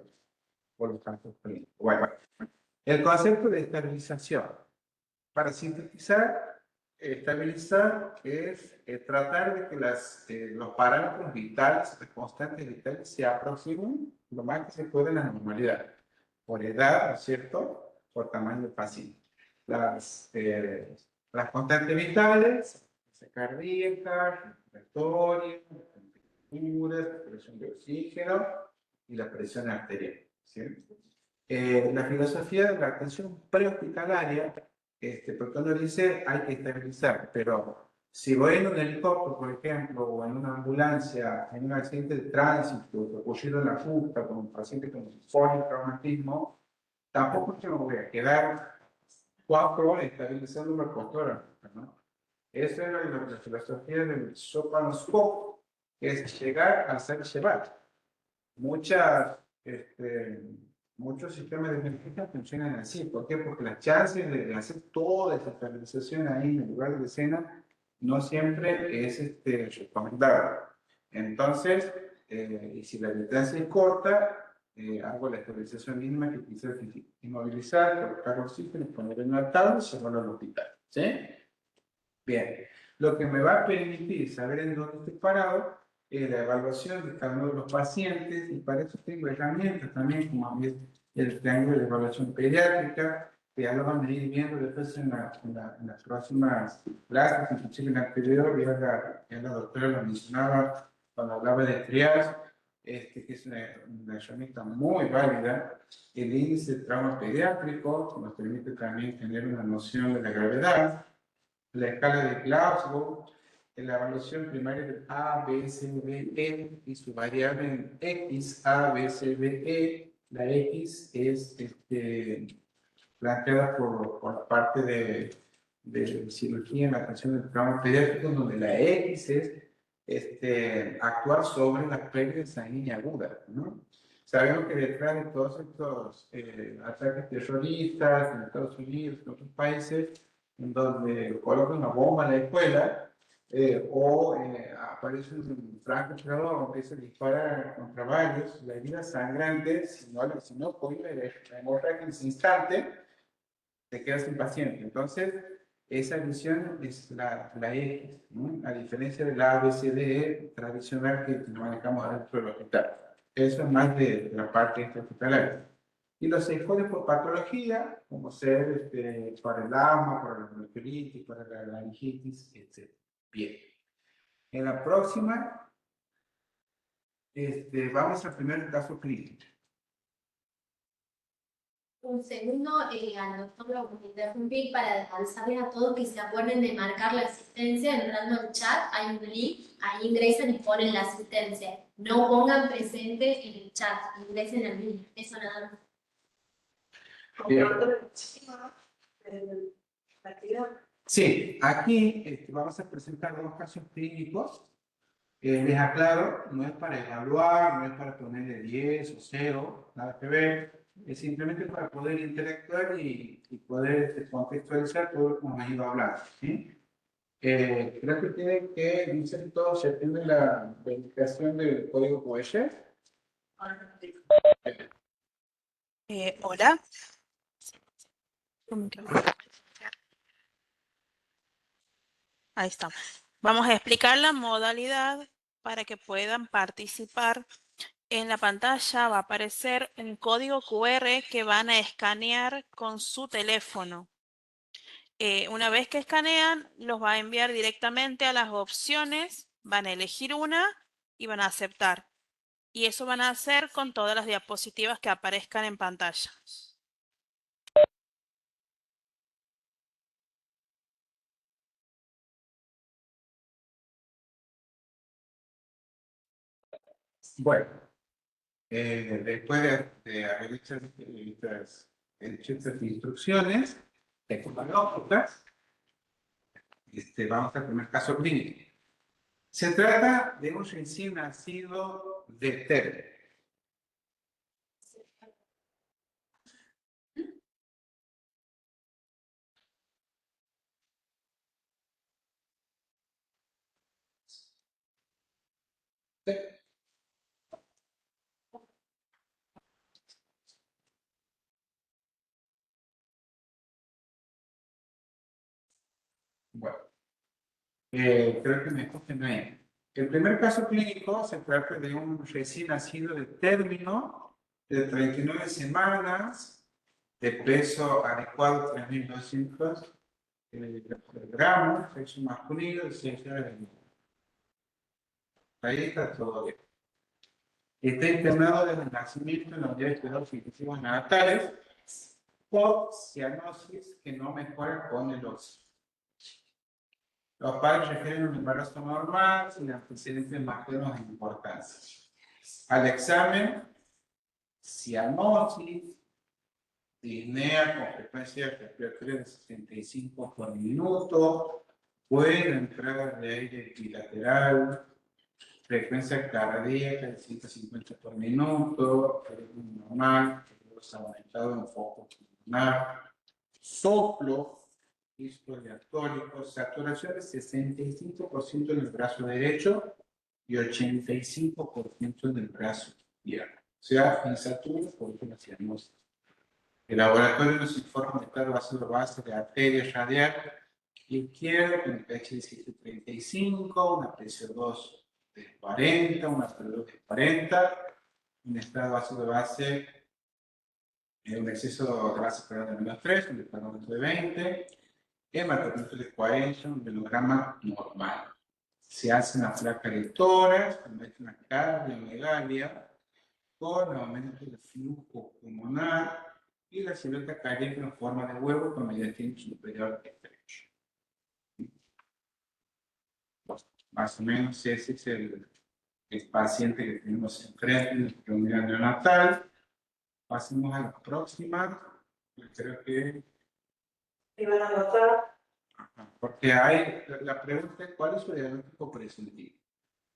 por los casos clínicos. Bueno, el concepto de estabilización. Para sintetizar, estabilizar es tratar de que los parámetros vitales, las constantes vitales, se aproximen lo más que se puede a la normalidad, por edad, ¿no es cierto?, por tamaño del paciente. Las constantes vitales, la cardíaca, respiratoria, la temperatura, la presión de oxígeno y la presión arterial. ¿Sí? La filosofía de la atención prehospitalaria, porque uno dice hay que estabilizar, pero si voy en un helicóptero, por ejemplo, o en una ambulancia, en un accidente de tránsito, ocurrido en la ruta con un paciente con politraumatismo, tampoco es que me voy a quedar 4 horas estabilizando una postura, ¿no? Esa es la filosofía del soap and scope, que es llegar a ser llevar. Muchos sistemas de emergencia funcionan así. ¿Por qué? Porque las chances de hacer toda esa estabilización ahí en el lugar de escena no siempre es recomendable. Entonces, y si la distancia es corta, hago la estabilización mínima, que quizás es inmovilizar, colocar oxígeno, poner en una tabla y llevarlo al hospital. ¿Sí? Bien. Lo que me va a permitir saber en dónde estoy parado la evaluación de cada uno de los pacientes, y para eso tengo herramientas también, como es el triángulo de evaluación pediátrica, que ya lo van a ir viendo después en las próximas clases, inclusive en la anterior, ya la doctora lo mencionaba cuando hablaba de triage, que es una herramienta muy válida. El índice de trauma pediátrico, que nos permite también tener una noción de la gravedad. La escala de Glasgow, la evaluación primaria del A, B, C, D, E y su variable en X, A, B, C, D, E. La X es planteada por la parte de cirugía en la atención del trauma pediátrico, donde la X es actuar sobre la pérdida sanguínea aguda, ¿no? Sabemos que detrás de todos estos ataques terroristas en Estados Unidos, en otros países, en donde colocan una bomba en la escuela, aparece un francotirador, empieza a disparar contra varios, la herida sangrante, si no cohibe la hemorragia en ese instante, te quedas sin paciente. Entonces, esa visión es la X, ¿no? A diferencia de la ABCDE tradicional que manejamos adentro del hospital. Eso es más de la parte hospitalaria. Y los enfoques por patología, como ser para el asma, para la bronquiolitis, para la laringitis, etc. Bien. En la próxima, vamos al primer caso clínico. Un segundo, al doctor lo voy a interrumpir para avisarles a todos que se acuerden de marcar la asistencia. Entrando al chat, hay un link, ahí ingresan y ponen la asistencia. No pongan presente en el chat, ingresen al link, eso nada más. Bien. Sí, aquí vamos a presentar dos casos clínicos. Les aclaro, no es para evaluar, no es para ponerle 10 o 0, nada que ver. Es simplemente para poder interactuar y poder contextualizar todo lo que nos ha ido hablando, ¿sí? Creo que tienen que, dicen todos, se atiende la verificación del código QR. Hola. Ahí estamos. Vamos a explicar la modalidad para que puedan participar. En la pantalla va a aparecer un código QR que van a escanear con su teléfono. Una vez que escanean, los va a enviar directamente a las opciones, van a elegir una y van a aceptar. Y eso van a hacer con todas las diapositivas que aparezcan en pantalla. Bueno, después de haber hecho estas instrucciones tecnológicas, vamos al primer caso clínico. Se trata de un recién nacido de término. Bueno, creo que me escuchen bien. El primer caso clínico se trata de un recién nacido de término de 39 semanas, de peso adecuado 3.200 gramos, sexo masculino, de 6 horas de vida. Ahí está todo bien. Está internado desde el nacimiento en la unidad de cuidados intensivos neonatales por cianosis que no mejora con el óxido. Los padres refieren un embarazo normal sin antecedentes maternos de importancia. Al examen, cianosis, disnea con frecuencia respiratoria de 65 por minuto, buena entrada de aire bilateral, frecuencia cardíaca de 150 por minuto, ritmo normal, aumentado en foco pulmonar, soplo diastólico, saturación de 65% en el brazo derecho y 85% en el brazo izquierdo. O sea, insatura por una cianosis. El laboratorio nos informa de estar base de arteria radial izquierda con pH de 735, una presión 2 de 40, una presión de 40, un estado de base, un exceso de base de menos 3, un termómetro de 20, hematocrit de 40, un velograma normal. Se hace una placa de tórax, se mete una cardiomegalia, con aumento del flujo pulmonar y la silueta cardíaca en forma de huevo con mediastino superior estrecho. Más o menos ese es el paciente que tenemos enfrente en nuestra unidad neonatal. Pasemos a la próxima. Yo creo que... Iban a notar. Porque hay, la pregunta es ¿cuál es su diagnóstico presentido?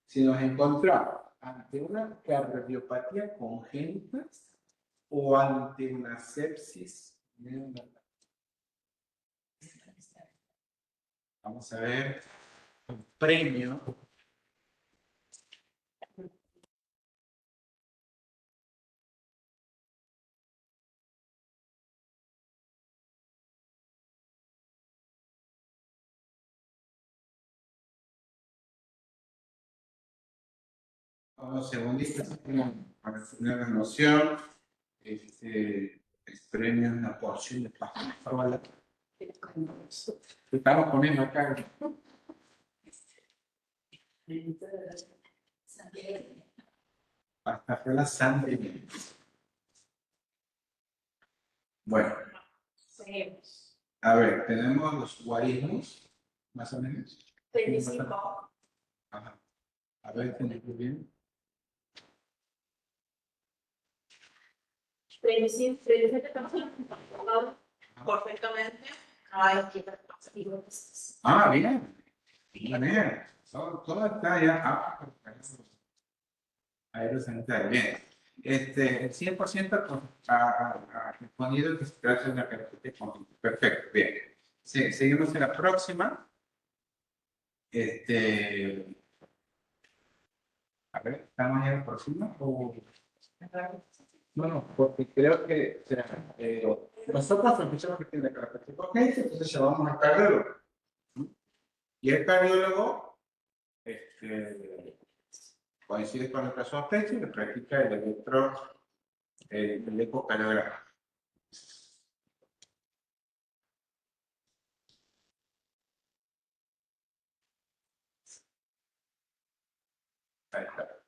Si nos encontramos ante una cardiopatía congénita o ante una sepsis neonatal. Vamos a ver un premio. Unos segunditos para tener la noción. El premio es una porción de pasta frola. Estamos poniendo acá. Pasta frola sangre. Bueno, a ver, tenemos los guarismos, más o menos. 25. Ajá. A ver, ¿tenemos bien? 37, 37%. Perfectamente. Ay, qué Ah, bien. Bien. Todo está ya aerosanitario. Bien. El 100% ha respondido que se trata de una característica congénita. Perfecto, bien. Seguimos en la próxima. A ver, ¿estamos en la próxima? O... No, no, porque creo que nosotros sospechamos que tiene característica congénita, entonces llamamos al cardiólogo. Y el cardiólogo coincide con nuestra sospecha y le practica el ecocardiograma. Ahí está.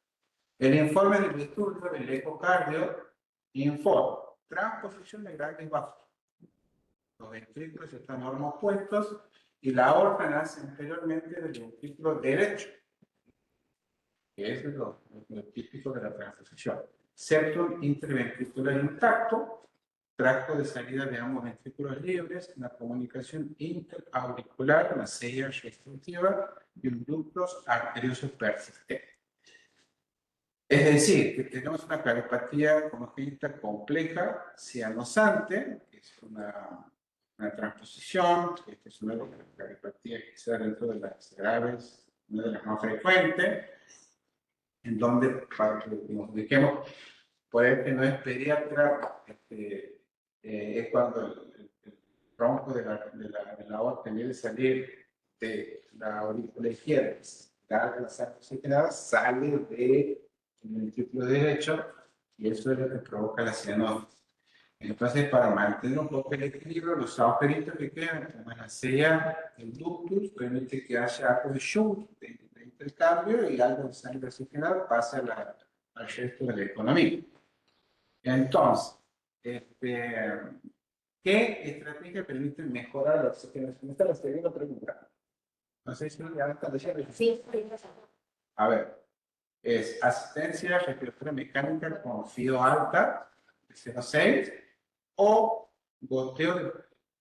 El informe del estudio del ecocardio informa transposición de grandes vasos. Los ventrículos están normopuestos y la aorta nace anteriormente del ventrículo derecho, que es lo típico de la transposición. Septum interventricular intacto, tracto de salida de ambos ventrículos libres, una comunicación interauricular, una sella restrictiva y un ducto arterioso persistente. Es decir, que tenemos una cardiopatía congénita compleja, cianosante, que es una transposición, que es una cardiopatía quizá dentro de las graves, una de las más frecuentes, en donde, para que nos ubiquemos, puede que no es pediatra, es cuando el tronco de la aorta en vez de salir de la aurícula izquierda, la sangre oxigenada sale del ventrículo derecho y eso es lo que provoca la cianosis. Entonces, para mantener un poco el equilibrio, los agujeritos que quedan, como la sella, el ductus, permite que haya algo de shunt, de intercambio y algo de sangre oxigenada pasa al resto de la economía. Entonces, ¿qué estrategia permite mejorar la oxigenación? Esta es la segunda pregunta. No sé si ya está diciendo. Sí. A ver, es asistencia respiratoria mecánica con FIO alta, de 0,6, o goteo de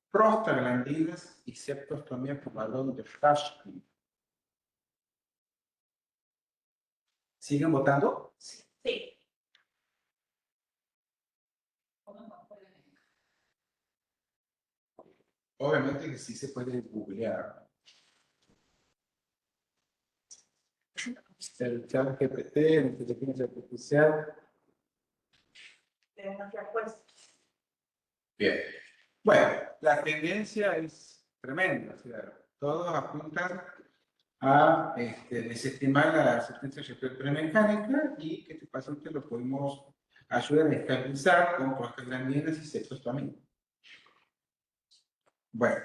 prostaglandinas y septostomía por balón de Flaschkin. ¿Siguen votando? Sí. Obviamente que sí se puede googlear. El chat GPT, la inteligencia artificial. Tenemos respuesta. Bien. Bueno, la tendencia es tremenda. O sea, todos apuntan a desestimar la asistencia respiratoria mecánica y que este paciente lo podemos ayudar a estabilizar con prostaglandinas y septostomía. Bueno,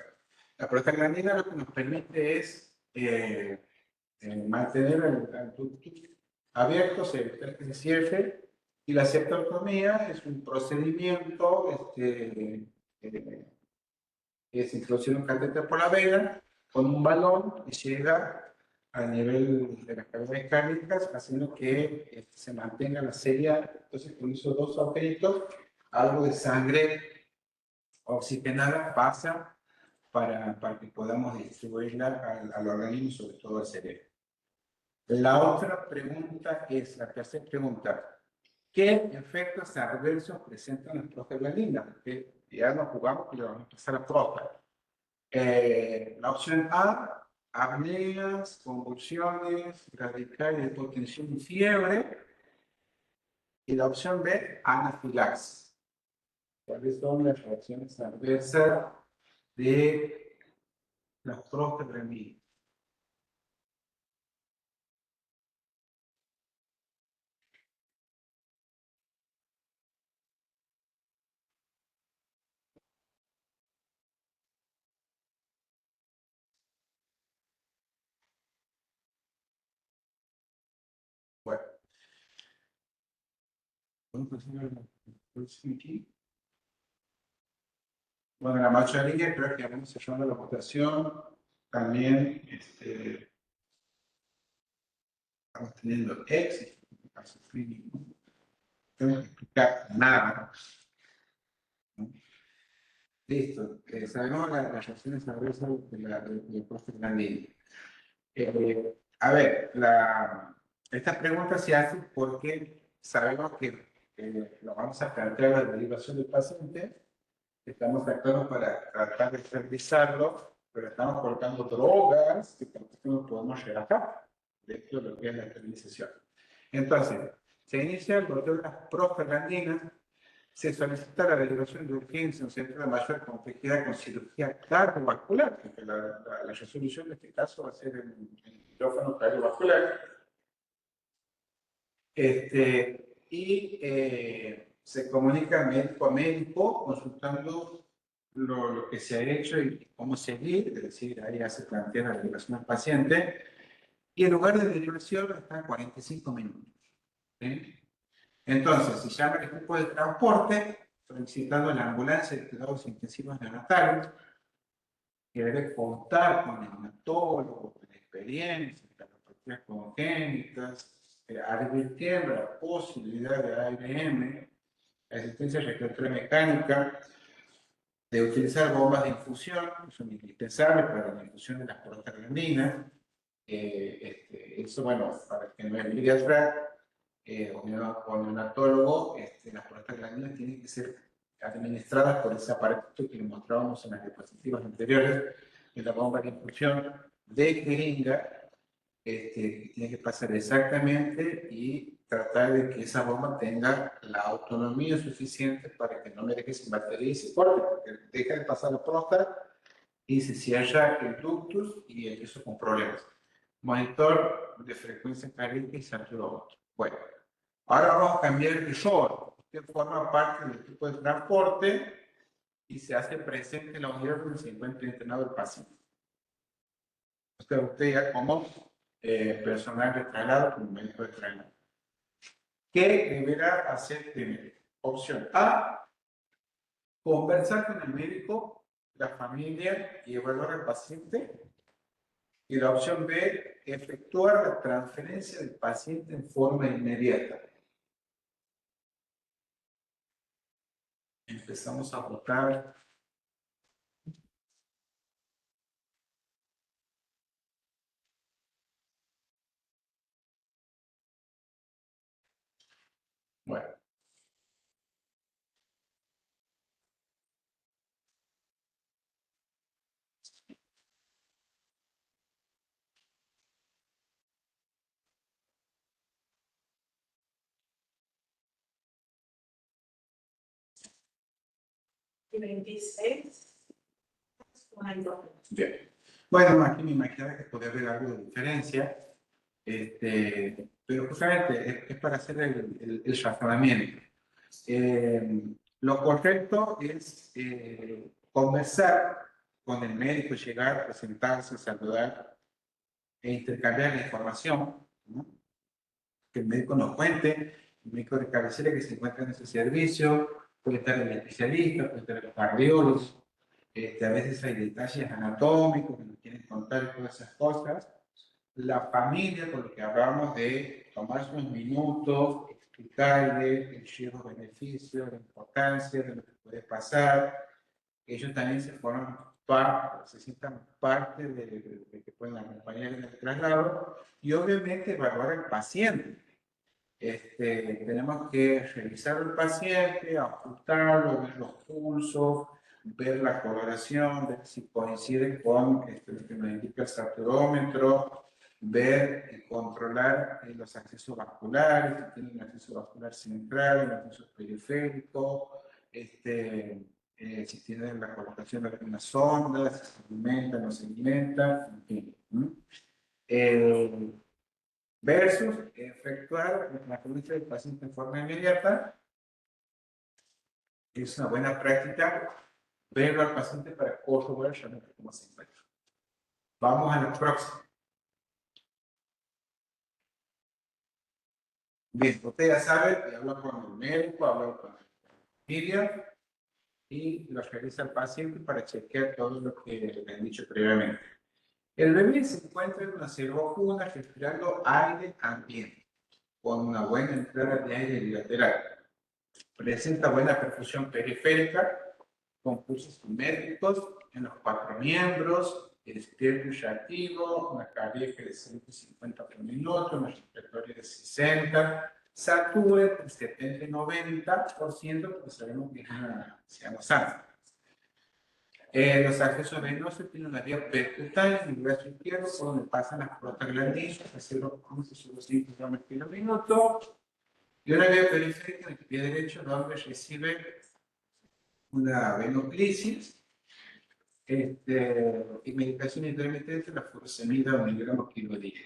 la prostaglandina lo que nos permite es mantener el ducto abierto, se evita que se cierre, y la septotomía es un procedimiento que se introduce un catéter por la vena con un balón y llega a nivel de las cavidades cárnicas, haciendo que se mantenga la serie. Entonces, con esos dos objetos, algo de sangre oxigenada pasa para que podamos distribuirla al organismo, sobre todo al cerebro. La otra pregunta es, la tercera pregunta, ¿qué efectos adversos presentan las prostaglandinas? Porque ya nos jugamos y le vamos a pasar a próstata. La opción A, apneas, convulsiones, radicales de hipotensión y fiebre. Y la opción B, anafilaxis. ¿Cuáles son las reacciones adversas de las prostaglandinas? Bueno, ¿podemos pasar a la próxima aquí? Bueno, la mayoría creo que vamos cerrando la votación. También estamos teniendo éxito en el caso clínico. No tengo que explicar nada. ¿No? Listo. Sabemos las reacciones adversas de la prostaglandina. A ver, esta pregunta se hace porque sabemos que lo vamos a plantear la derivación del paciente. Estamos actuando para tratar de estabilizarlo, pero estamos colocando drogas que tampoco no podemos relajar. De esto lo que es la esterilización. Entonces, se inicia el bloqueo de las prostaglandinas, se solicita la derivación de urgencia en un centro de mayor complejidad con cirugía cardiovascular, porque la resolución de este caso va a ser en quirófano cardiovascular. Se comunica médico a médico consultando lo que se ha hecho y cómo seguir, es decir, ahí ya se plantea la derivación al paciente, y el lugar de derivación está a 45 minutos. ¿Sí? Entonces, se llama el equipo de transporte, solicitando la ambulancia de cuidados intensivos neonatales, que debe contar con neonatólogos, con experiencia, cardiopatías congénitas, advirtiendo la posibilidad de ARM, asistencia respiratoria mecánica, de utilizar bombas de infusión, que son indispensables para la infusión de las prostaglandinas. Eso, bueno, para que no es pediatra o neonatólogo, las prostaglandinas tienen que ser administradas por ese aparato que mostrábamos en las diapositivas anteriores, de la bomba de infusión de jeringa, que tiene que pasar exactamente y tratar de que esa bomba tenga la autonomía suficiente para que no me deje sin batería y se corte, porque deja de pasar la próstata y se cierra el ductus y empiezo con problemas. Monitor de frecuencia cardíaca y saturómetro. Bueno, ahora vamos a cambiar de rol. Usted forma parte del equipo de transporte y se hace presente en la unidad donde se encuentra internado el paciente. Usted ya como personal de traslado, como médico de traslado. ¿Qué deberá hacer primero? Opción A, conversar con el médico, la familia y evaluar al paciente. Y la opción B, efectuar la transferencia del paciente en forma inmediata. Empezamos a votar. Bueno. Y 26. Bien. Bueno, aquí me imaginaba que podía haber algo de diferencia, pero justamente es para hacer el razonamiento. Lo correcto es conversar con el médico, llegar, presentarse, saludar, e intercambiar la información, ¿no? Que el médico nos cuente, el médico de cabecera que se encuentra en ese servicio, puede estar el especialista, puede estar el cardiólogo, a veces hay detalles anatómicos que nos quieren contar todas esas cosas. La familia, con lo que hablábamos de tomarse unos minutos, explicarle el riesgo-beneficio, la importancia de lo que puede pasar. Ellos también se forman parte, se sientan parte de que pueden acompañar en el traslado y obviamente evaluar al paciente. Tenemos que revisar al paciente, ajustarlo, ver los pulsos, ver la coloración, ver si coincide con lo que nos indica el saturómetro, ver y controlar los accesos vasculares, si tiene un acceso vascular central, un acceso periférico, si tiene la colocación de algunas sondas, si se alimenta, no se alimenta, en fin. Versus efectuar la conducta del paciente en forma inmediata. Es una buena práctica verlo al paciente para corroborar realmente cómo se encuentra. Vamos a la próxima. Bien, usted ya sabe, habla con el médico, habla con la familia y lo realiza al paciente para chequear todo lo que le han dicho previamente. El bebé se encuentra en una servocuna respirando aire ambiente, con una buena entrada de aire bilateral. Presenta buena perfusión periférica, con pulsos simétricos en los 4 miembros, despierto y activo, una cardíaca de 150 por minuto, una respiratoria de 60, satura entre 70 y 90%, porque sabemos que es una anciana sana. Los accesos venosos tienen una vía percutánea en el brazo izquierdo, por donde pasan las prostaglandinas a 0,05 km/min, y una vía periférica en el pie derecho, donde recibe una venoclisis, y medicación intermitente, la furosemida 1 miligramos kilo día.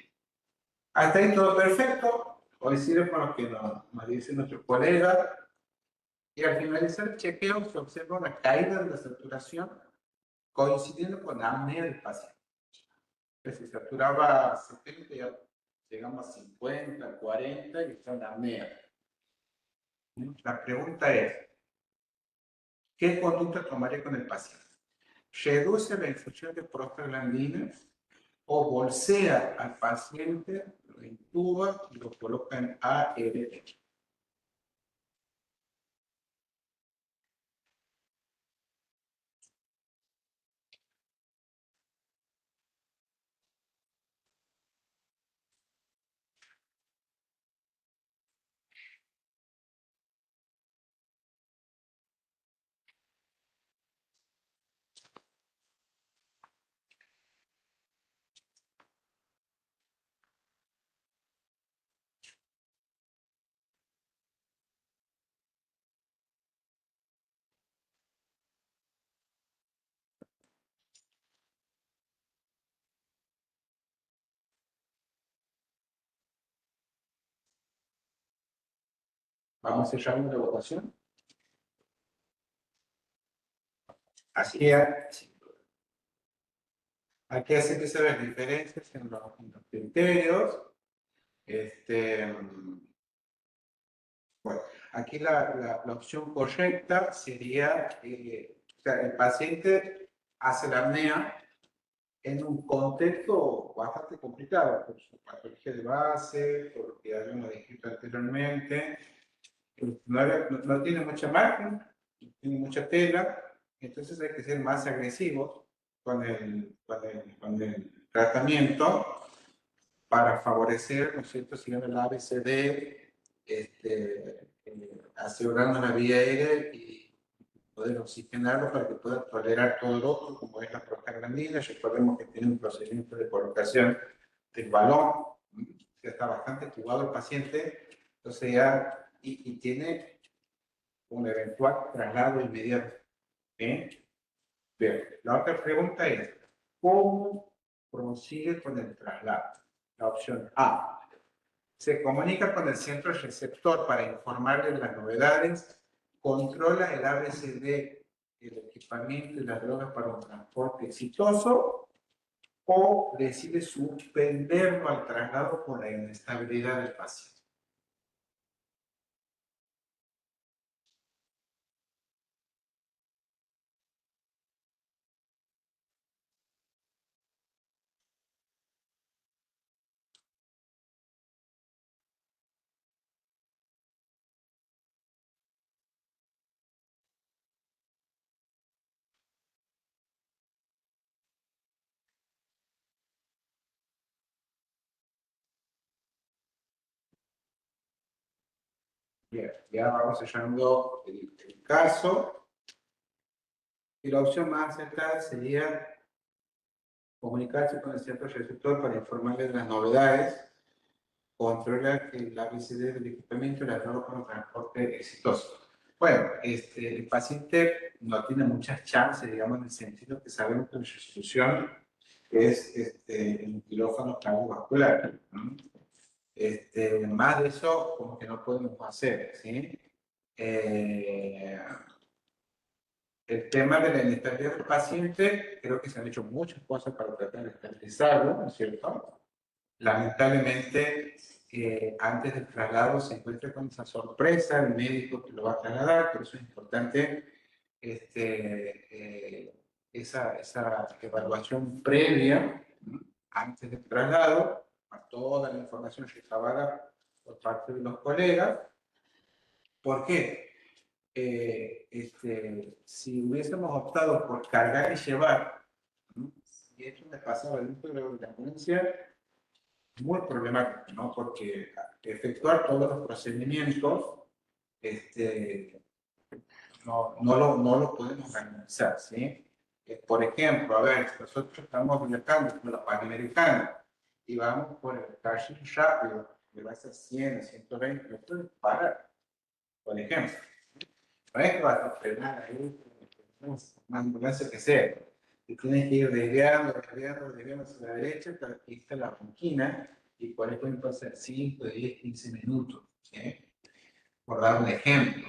Hasta ahí todo perfecto, coincide con lo que nos dice nuestro colega, y al finalizar el chequeo se observa una caída de la saturación coincidiendo con la apnea del paciente. Que se saturaba 70, ya llegamos a 50, 40 y está en apnea. La pregunta es, ¿qué conducta tomaría con el paciente? ¿Reduce la infusión de prostaglandinas o bolsea al paciente, lo intuba y lo coloca en ART? Vamos a cerrar la votación. Así es. Aquí hace que se ven diferencias en los criterios. Bueno, aquí la opción correcta sería, o sea, el paciente hace la apnea en un contexto bastante complicado, por su patología de base, por lo que habíamos descrito anteriormente. No tiene mucha margen, no tiene mucha tela, entonces hay que ser más agresivos con el tratamiento para favorecer, ¿no es cierto?, siguiendo el ABCD, asegurando la vía aérea y poder oxigenarlo para que pueda tolerar todo lo otro, como es la prostaglandina. Recordemos que tiene un procedimiento de colocación del balón, ya está bastante jugado el paciente, entonces ya, y tiene un eventual traslado inmediato. ¿Bien? Bien, la otra pregunta es, ¿cómo prosigue con el traslado? La opción A. Se comunica con el centro receptor para informarle de las novedades, controla el ABCD, el equipamiento y las drogas para un transporte exitoso, o decide suspenderlo al traslado por la inestabilidad del paciente. Bien, ya vamos sellando el caso. Y la opción más acertada sería comunicarse con el centro receptor para informarle de las novedades, controlar que el ABCD del equipamiento y la droga con transporte exitoso. Bueno, el paciente no tiene muchas chances, digamos, en el sentido que sabemos que la resolución es el quirófano cardiovascular, ¿no? Más de eso, como que no podemos hacer, ¿sí? El tema de la inestabilidad del paciente, creo que se han hecho muchas cosas para tratar de estabilizarlo, ¿no es cierto? Lamentablemente, antes del traslado se encuentra con esa sorpresa, el médico que lo va a trasladar, por eso es importante esa evaluación previa, ¿no? Antes del traslado, a toda la información recabada por parte de los colegas. ¿Por qué? Si hubiésemos optado por cargar y llevar, ¿no? Y esto me pasaba dentro de la ambulancia, muy problemático, ¿no? Porque efectuar todos los procedimientos, no lo podemos organizar, ¿sí? Por ejemplo, a ver, nosotros estamos viajando con la Panamericana y vamos por el taxi rápido, que va a ser 100, 120, no puedes parar, por ejemplo. No es que vas a frenar ahí, una ambulancia que sea. Y tienes que ir desviando hacia la derecha, hasta aquí está la banquina, y por ahí pueden pasar 5, 10, 15 minutos, ¿sí? Por dar un ejemplo.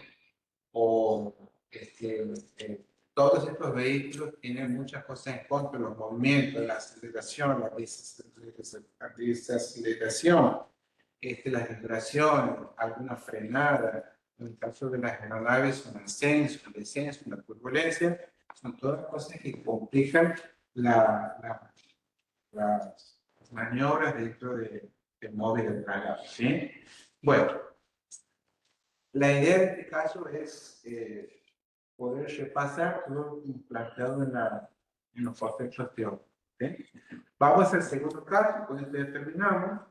O todos estos vehículos tienen muchas cosas en contra, los movimientos, la aceleración, la desaceleración, las vibraciones, alguna frenada. En el caso de las aeronaves, un ascenso, un descenso, una turbulencia, son todas cosas que complican las maniobras dentro del móvil de traslado, ¿sí? Bueno, la idea de este caso es poder repasar todo lo planteado en los conceptos teóricos, ¿sí? Vamos al segundo caso, con esto ya terminamos.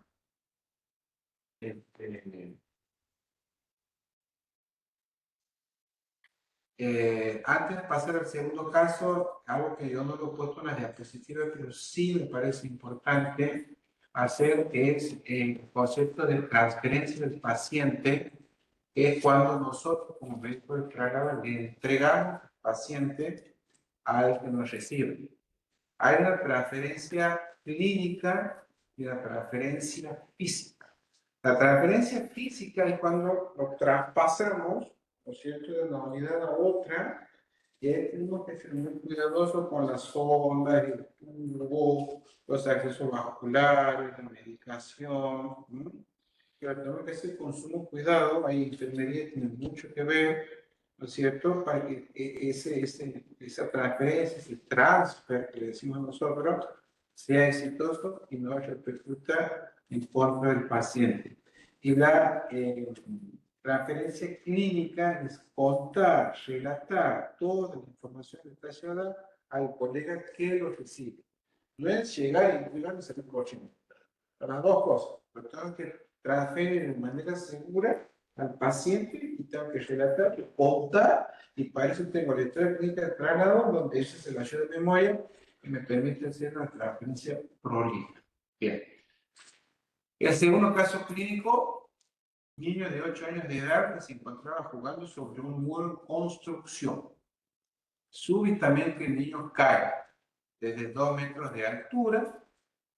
Antes de pasar al segundo caso, algo que yo no lo he puesto en la diapositiva, pero sí me parece importante hacer es el concepto de transferencia del paciente, que es cuando nosotros como médico de traslado le entregamos al paciente al que nos recibe. Hay una transferencia clínica y una transferencia física. La transferencia física es cuando lo traspasamos, ¿no es cierto?, de una unidad a otra, y ahí tenemos que ser muy cuidadosos con las sondas, el tubo, los accesos vasculares, la medicación. Pero tenemos que hacer con sumo cuidado, ahí enfermería tiene mucho que ver, ¿no es cierto?, para que esa transferencia, ese transfer que decimos nosotros, sea exitoso y no repercuta en contra del paciente. Y la transferencia clínica es contar, relatar toda la información detallada al colega que lo recibe. No es llegar y entregar y salir cochino. Para las dos cosas. Pero tengo que transferir de manera segura al paciente y tengo que relatar, contar, y para eso tengo la historia clínica de traslado, donde ella se la ayuda de memoria y me permite hacer una transferencia prolija. Bien. El segundo caso clínico, niño de 8 años de edad que se encontraba jugando sobre un muro en construcción. Súbitamente el niño cae desde 2 metros de altura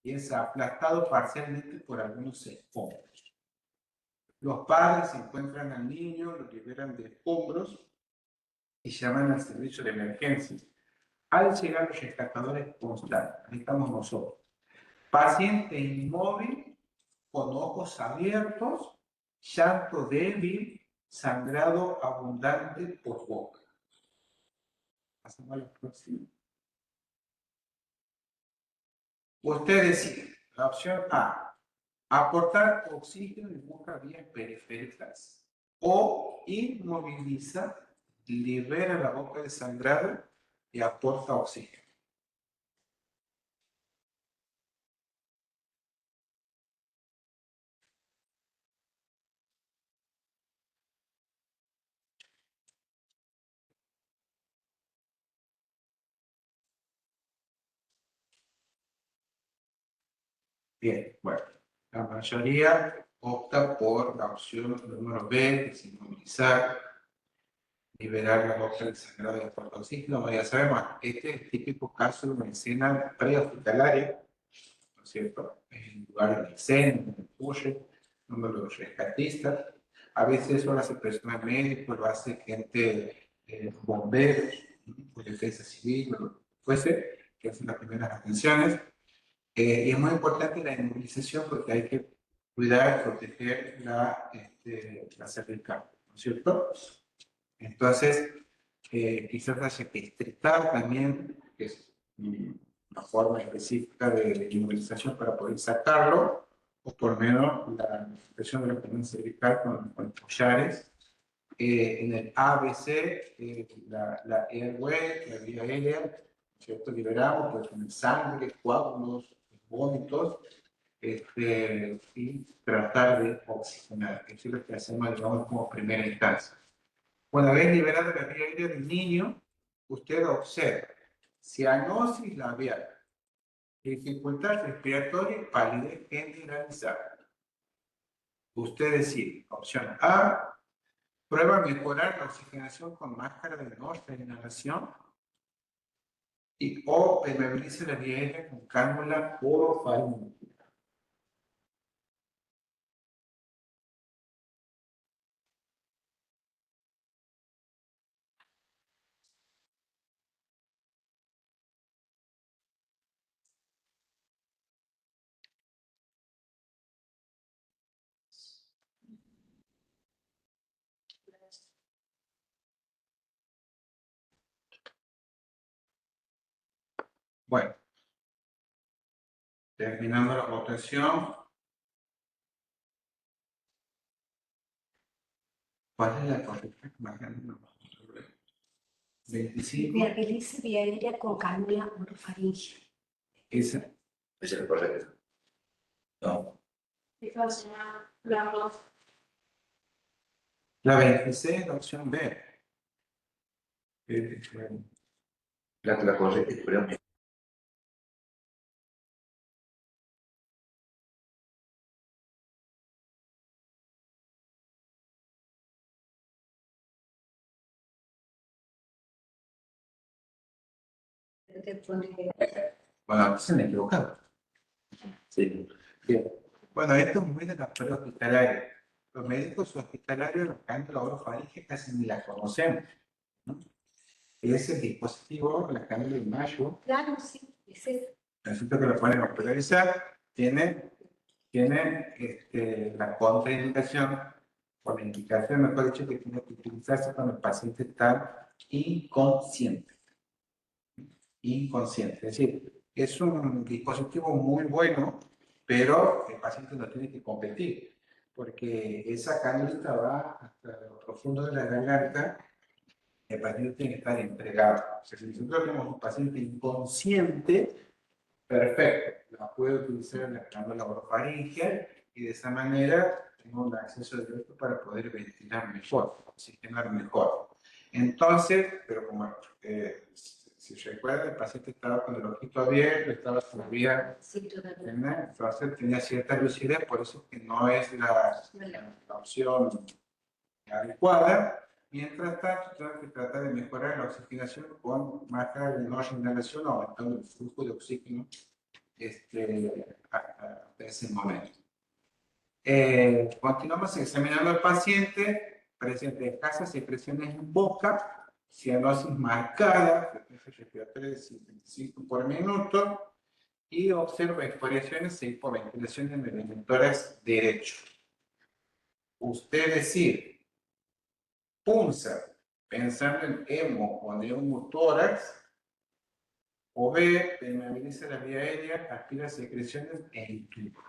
y es aplastado parcialmente por algunos escombros. Los padres encuentran al niño, lo liberan de escombros y llaman al servicio de emergencias. Al llegar los rescatadores constantes, ahí estamos nosotros. Paciente inmóvil, con ojos abiertos, llanto débil, sangrado abundante por boca. Pasamos a la próxima. Usted decide, la opción A, aportar oxígeno y busca vías periféricas, o inmoviliza, libera la boca de sangrado y aporta oxígeno. Bien, bueno, la mayoría opta por la opción número B, que es inmovilizar, liberar la boca del sangrado y aportar oxígeno. Como ya sabemos, este es el típico caso de medicina prehospitalaria, ¿no es cierto? En lugar del CEN, del PUSHE, uno de los rescatistas. A veces eso lo hace personal médico, lo hace gente, bomberos, por defensa civil, o lo que fuese, que hacen las primeras atenciones. Y es muy importante la inmovilización porque hay que cuidar, proteger la cervical, ¿no es cierto? Entonces, quizás haya que estrictar también, que es una forma específica de inmovilización para poder sacarlo, o por lo menos la presión de la columna cervical con collares. En el ABC, la airway, la vía aérea, ¿cierto? Liberamos, pues, con sangre, coágulos, vómitos, y tratar de oxigenar. Eso es lo que hacemos, digamos, como primera instancia. Una vez liberada la vía aérea del niño, usted observa cianosis labial, dificultad respiratoria y palidez generalizada. Usted decide, opción A, prueba a mejorar la oxigenación con máscara de no inhalación, y o permeabilice la vía aérea con cánula orofaringea. Bueno, terminando la votación. ¿Cuál es la correcta? 25. Viabilice vía aérea con cánula orofaringea. Esa. Esa es la correcta. No. La 26, la opción B. La correcta, perdón. Bueno, se me he equivocado. Sí. Bien. Bueno, esto es muy de la prueba hospitalaria. Los médicos hospitalarios, la cánula orofaringea casi ni la conocemos, ¿no? Ese dispositivo, la cánula de mayo, Claro, sí, ese resulta que lo pueden hospitalizar, tiene la contraindicación, o la indicación, mejor dicho, que tiene que utilizarse cuando el paciente está inconsciente. Inconsciente, es decir, es un dispositivo muy bueno, pero el paciente no tiene que competir, porque esa cánula va hasta lo profundo de la garganta, el paciente tiene que estar entregado. O sea, si nosotros tenemos un paciente inconsciente, perfecto, la puedo utilizar en la cánula orofaringea y de esa manera tengo un acceso directo para poder ventilar mejor, oxigenar mejor. Entonces, pero como si recuerda, el paciente estaba con el ojito abierto, estaba todavía, sí, todavía. entonces tenía cierta lucidez, por eso que no es la opción adecuada. Mientras tanto, tengo que tratar de mejorar la oxigenación con máscara de no inhalación, aumentando el flujo de oxígeno hasta ese momento. Continuamos examinando al paciente, presente escasas secreciones en boca, cianosis marcada, frecuencia respiratoria de 55 por minuto, y observa expiraciones y hipoventilación en el emisoras derecho. Usted decide, punza pensando en hemo o neumotórax, o B, permeabiliza la vía aérea, aspira secreciones e intuba.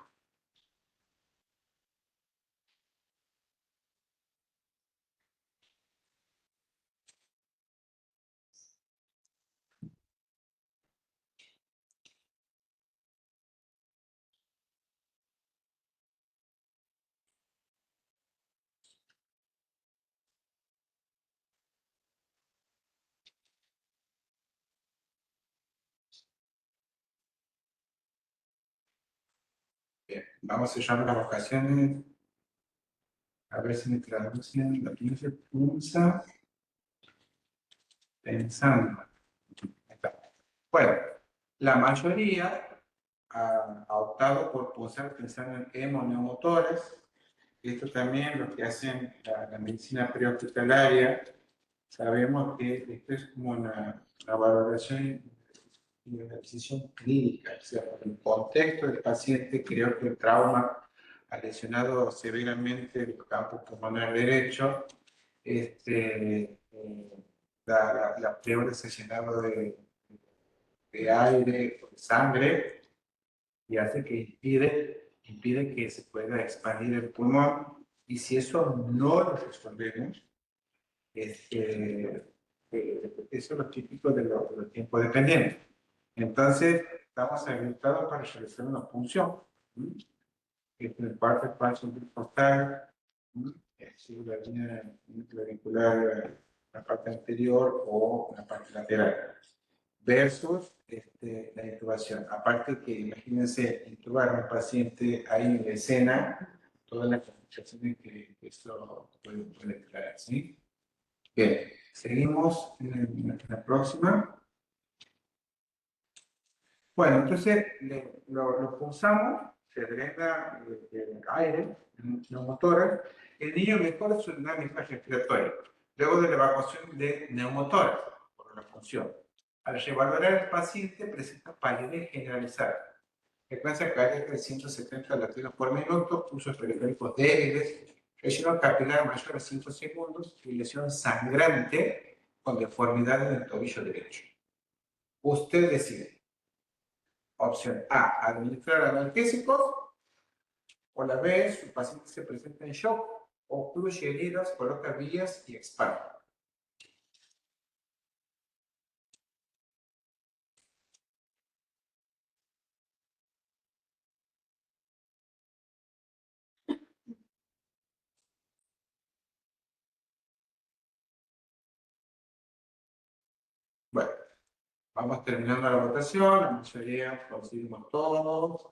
Bien, vamos a cerrar las vocaciones. A ver si me traducen la pinche punza. Pensando. Ahí está. Bueno, la mayoría ha optado por posar pensando en hemoneumotórax. Esto también lo que hacen la medicina prehospitalaria. Sabemos que esto es como una valoración y una decisión clínica, o sea, por el contexto del paciente, creo que el trauma ha lesionado severamente el campo pulmonar derecho, la pleura se ha llenado de aire, de sangre, y hace que impide que se pueda expandir el pulmón, y si eso no lo resolvemos, eso es lo típico de los tiempos dependientes. Entonces, estamos habilitados para realizar una punción. En el parte paso costal, la línea clavicular, la parte anterior o la parte lateral, versus la intubación. Aparte que, imagínense, intubar a un paciente ahí en la escena, todas las complicaciones que esto puede traer, ¿sí? Bien, seguimos en la próxima. Bueno, entonces lo pulsamos, se drena el aire, neumotórax, el niño mejora su dinámica respiratoria, luego de la evacuación de neumotórax, por la función. Al revalorar el paciente presenta palidez generalizada, frecuencia cardíaca de 170 latidos por minuto, pulsos periféricos débiles, presión capilar mayor a 5 segundos y lesión sangrante con deformidad en el tobillo derecho. Usted decide. Opción A, administrar analgésicos. O la B, su paciente se presenta en shock, ocluye heridas, coloca vías y expande. Bueno, vamos terminando la votación. La mayoría coincidimos todos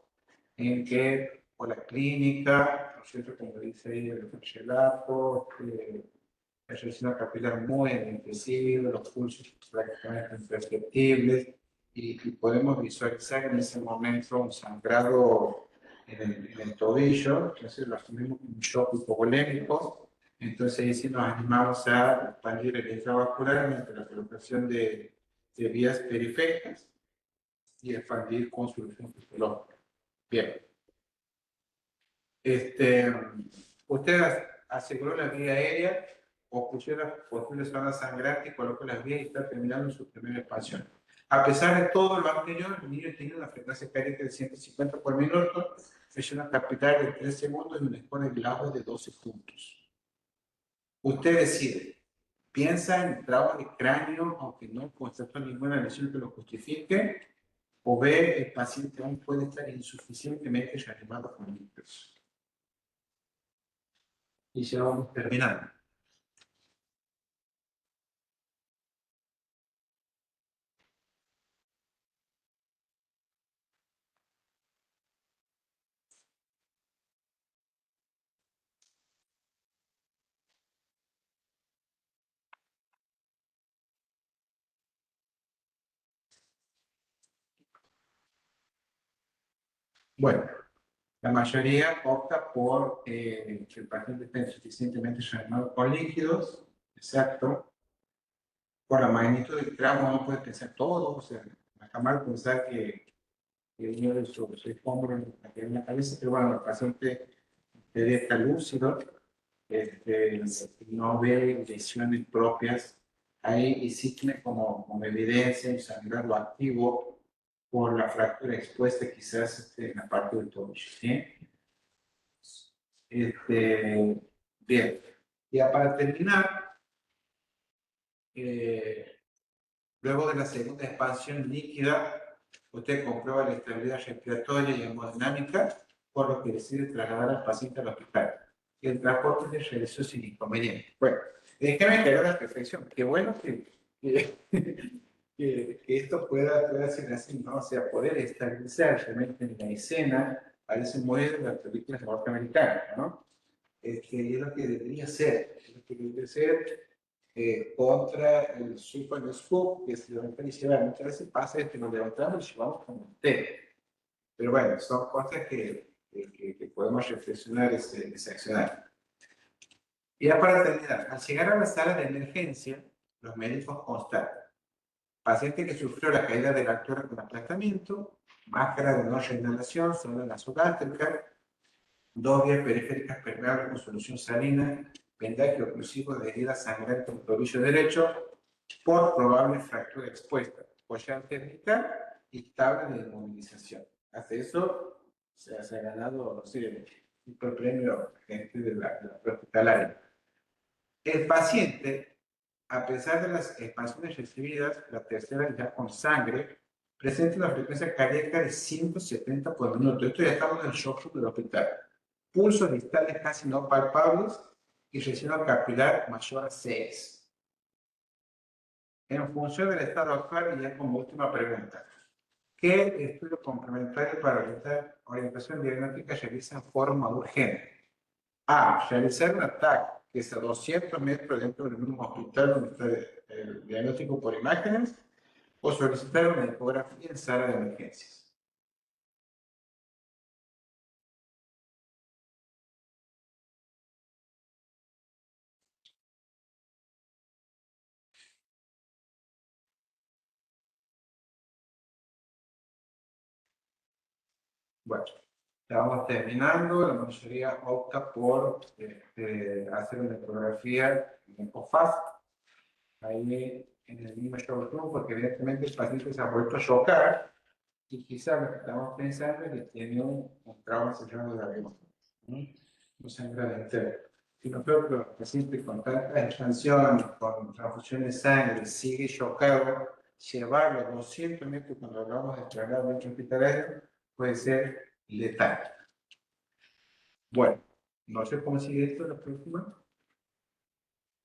en que por la clínica, ¿no es cierto? Como dice ahí el relato, el ejercicio capilar muy enriquecido, los pulsos prácticamente imperceptibles, y podemos visualizar en ese momento un sangrado en el tobillo, entonces lo asumimos como un shock hipovolémico. Entonces ahí sí nos animamos a expandir el intravascular mediante la colocación de vías periféricas y expandir con solución fisiológica. Bien. Usted aseguró la vía aérea, ocultó las posibles zonas sangrantes, colocó las vías y está terminando su primera expansión. A pesar de todo lo anterior, el niño tiene una frecuencia cardíaca de 150 por minuto, presión capital de 3 segundos y un score de Glasgow de 12 puntos. Usted decide. Piensa en trauma de cráneo, aunque no constató ninguna lesión que lo justifique, o B, el paciente aún puede estar insuficientemente reanimado con líquidos. Y ya vamos terminando. Bueno, la mayoría opta por que el paciente esté insuficientemente reanimado con líquidos, exacto, por la magnitud del tramo uno puede pensar todo, o sea, no está mal pensar que el niño de su escombro en la cabeza, pero bueno, el paciente debe estar lúcido, no ve lesiones propias, ahí y sí tiene como evidencia un sangrado activo por la fractura expuesta quizás en la parte del tobillo, ¿sí? Bien, ya para terminar, luego de la segunda expansión líquida, usted comprueba la estabilidad respiratoria y hemodinámica, por lo que decide trasladar al paciente al hospital. Y el transporte se realizó sin inconveniente. Bueno, déjeme que haga la perfección. Qué bueno que, que esto pueda ser así, ¿no? O sea, poder estabilizar realmente en la escena, parece muy de las películas norteamericanas, ¿no? Y es lo que debería ser, es lo que debería ser contra el super scoop, que se levanta y lleva. Muchas veces pasa que nos levantamos y llevamos como un té. Pero bueno, son cosas que podemos reflexionar y seccionar. Y ya para terminar, al llegar a la sala de emergencia, los médicos constatan: paciente que sufrió la caída de la altura con aplastamiento, máscara de no reinhalación, sonda nasogástrica, dos vías periféricas permeables con solución salina, vendaje oclusivo de herida sangrante en el tobillo derecho por probable fractura expuesta, collar cervical y tabla de inmovilización. Hasta eso se ha ganado, no sé, el premio gente de la hospitalaria. El paciente, a pesar de las expansiones recibidas, la tercera ya con sangre, presenta una frecuencia cardíaca de 170 por minuto. Esto ya estamos en el shock room del hospital. Pulsos distales casi no palpables y relleno capilar mayor a 6. En función del estado actual, y ya como última pregunta, ¿qué estudio complementario para orientación diagnóstica realiza en forma urgente? A. Realizar un ataque que es a 200 metros dentro del mismo hospital donde está el diagnóstico por imágenes, o solicitar una ecografía en sala de emergencias. Bueno, estamos terminando. La mayoría opta por hacer una ecografía en COFAS, ahí en el mismo showroom, porque evidentemente el paciente se ha vuelto a chocar y quizás lo que estamos pensando es que tiene un trauma cerrado de arriba, ¿no? Un sangrado entero. Si nosotros, el paciente con tanta expansión, con transfusión de sangre, sigue chocado, llevarlo a 200 metros cuando hablamos de traslado hospitalario puede ser letal. Bueno, no sé cómo sigue esto la próxima.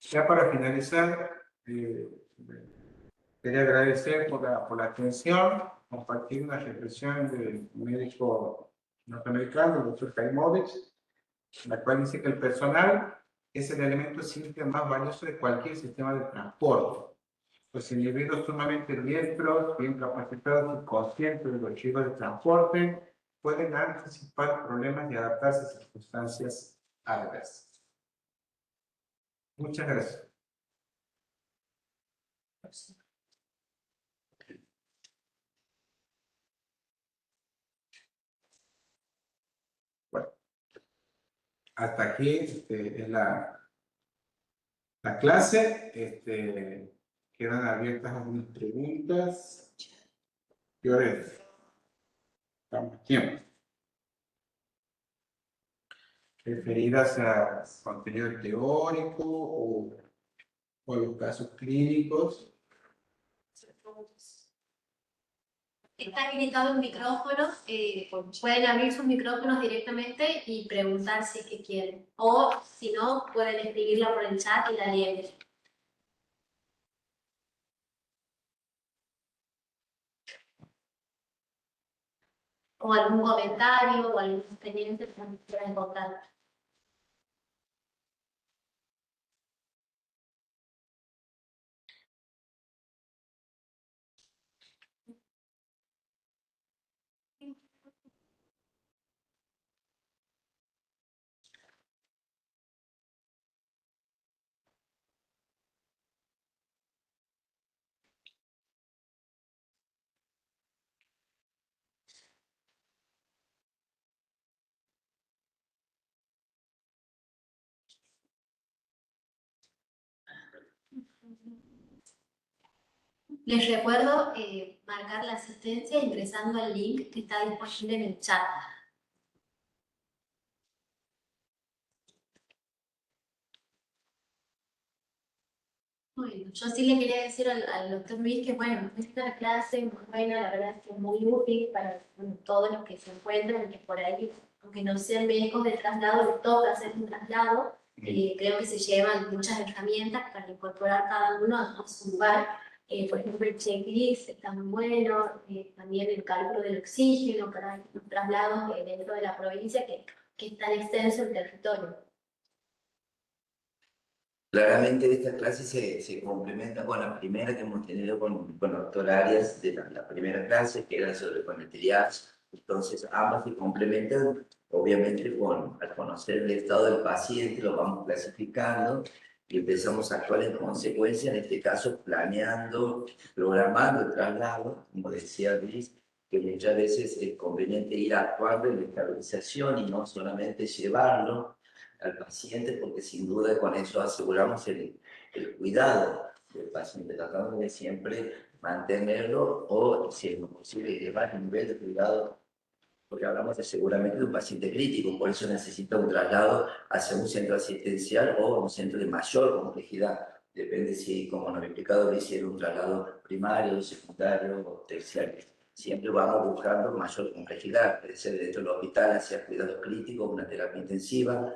Ya para finalizar, quería agradecer por la atención, compartir una reflexión del médico norteamericano, el doctor Kaimovich, la cual dice que el personal es el elemento simple más valioso de cualquier sistema de transporte. Los individuos sumamente diestros, bien capacitados y conscientes de los riesgos de transporte pueden anticipar problemas y adaptarse a circunstancias adversas. Muchas gracias. Bueno, hasta aquí es la clase. Quedan abiertas algunas preguntas. ¿Qué hora es? Estamos a tiempo. Referidas a contenido teórico o a los casos clínicos. Está habilitado un micrófono, pueden abrir sus micrófonos directamente y preguntar si es que quieren. O si no, pueden escribirla por el chat y la leen. O algún comentario o algún pendiente que quieran contar. Les recuerdo marcar la asistencia ingresando al link que está disponible en el chat. Bueno, yo sí le quería decir al doctor Luis que, bueno, esta clase muy buena, la verdad es que es muy útil para todos los que se encuentran, que por ahí, aunque no sean médicos de traslado, les toca hacer un traslado. Creo que se llevan muchas herramientas para incorporar cada uno a su lugar. Por ejemplo, el checklist está muy bueno, también el cálculo del oxígeno para los traslados dentro de la provincia, que es tan extenso el territorio. Claramente esta clase se complementa con la primera que hemos tenido con la doctora Arias de la primera clase, que era sobre con el triage. Entonces ambas se complementan, obviamente al conocer el estado del paciente lo vamos clasificando y empezamos a actuar en consecuencia, en este caso planeando, programando el traslado, como decía Luis, que muchas veces es conveniente ir actuando en la estabilización y no solamente llevarlo al paciente, porque sin duda con eso aseguramos el cuidado del paciente, tratando de siempre mantenerlo o, si es posible, elevar el nivel de cuidado, porque hablamos seguramente de un paciente crítico, por eso necesita un traslado hacia un centro asistencial o un centro de mayor complejidad. Depende si, como nos ha explicado, si era un traslado primario, secundario o terciario. Siempre vamos buscando mayor complejidad, puede ser dentro del hospital hacia cuidados críticos, una terapia intensiva,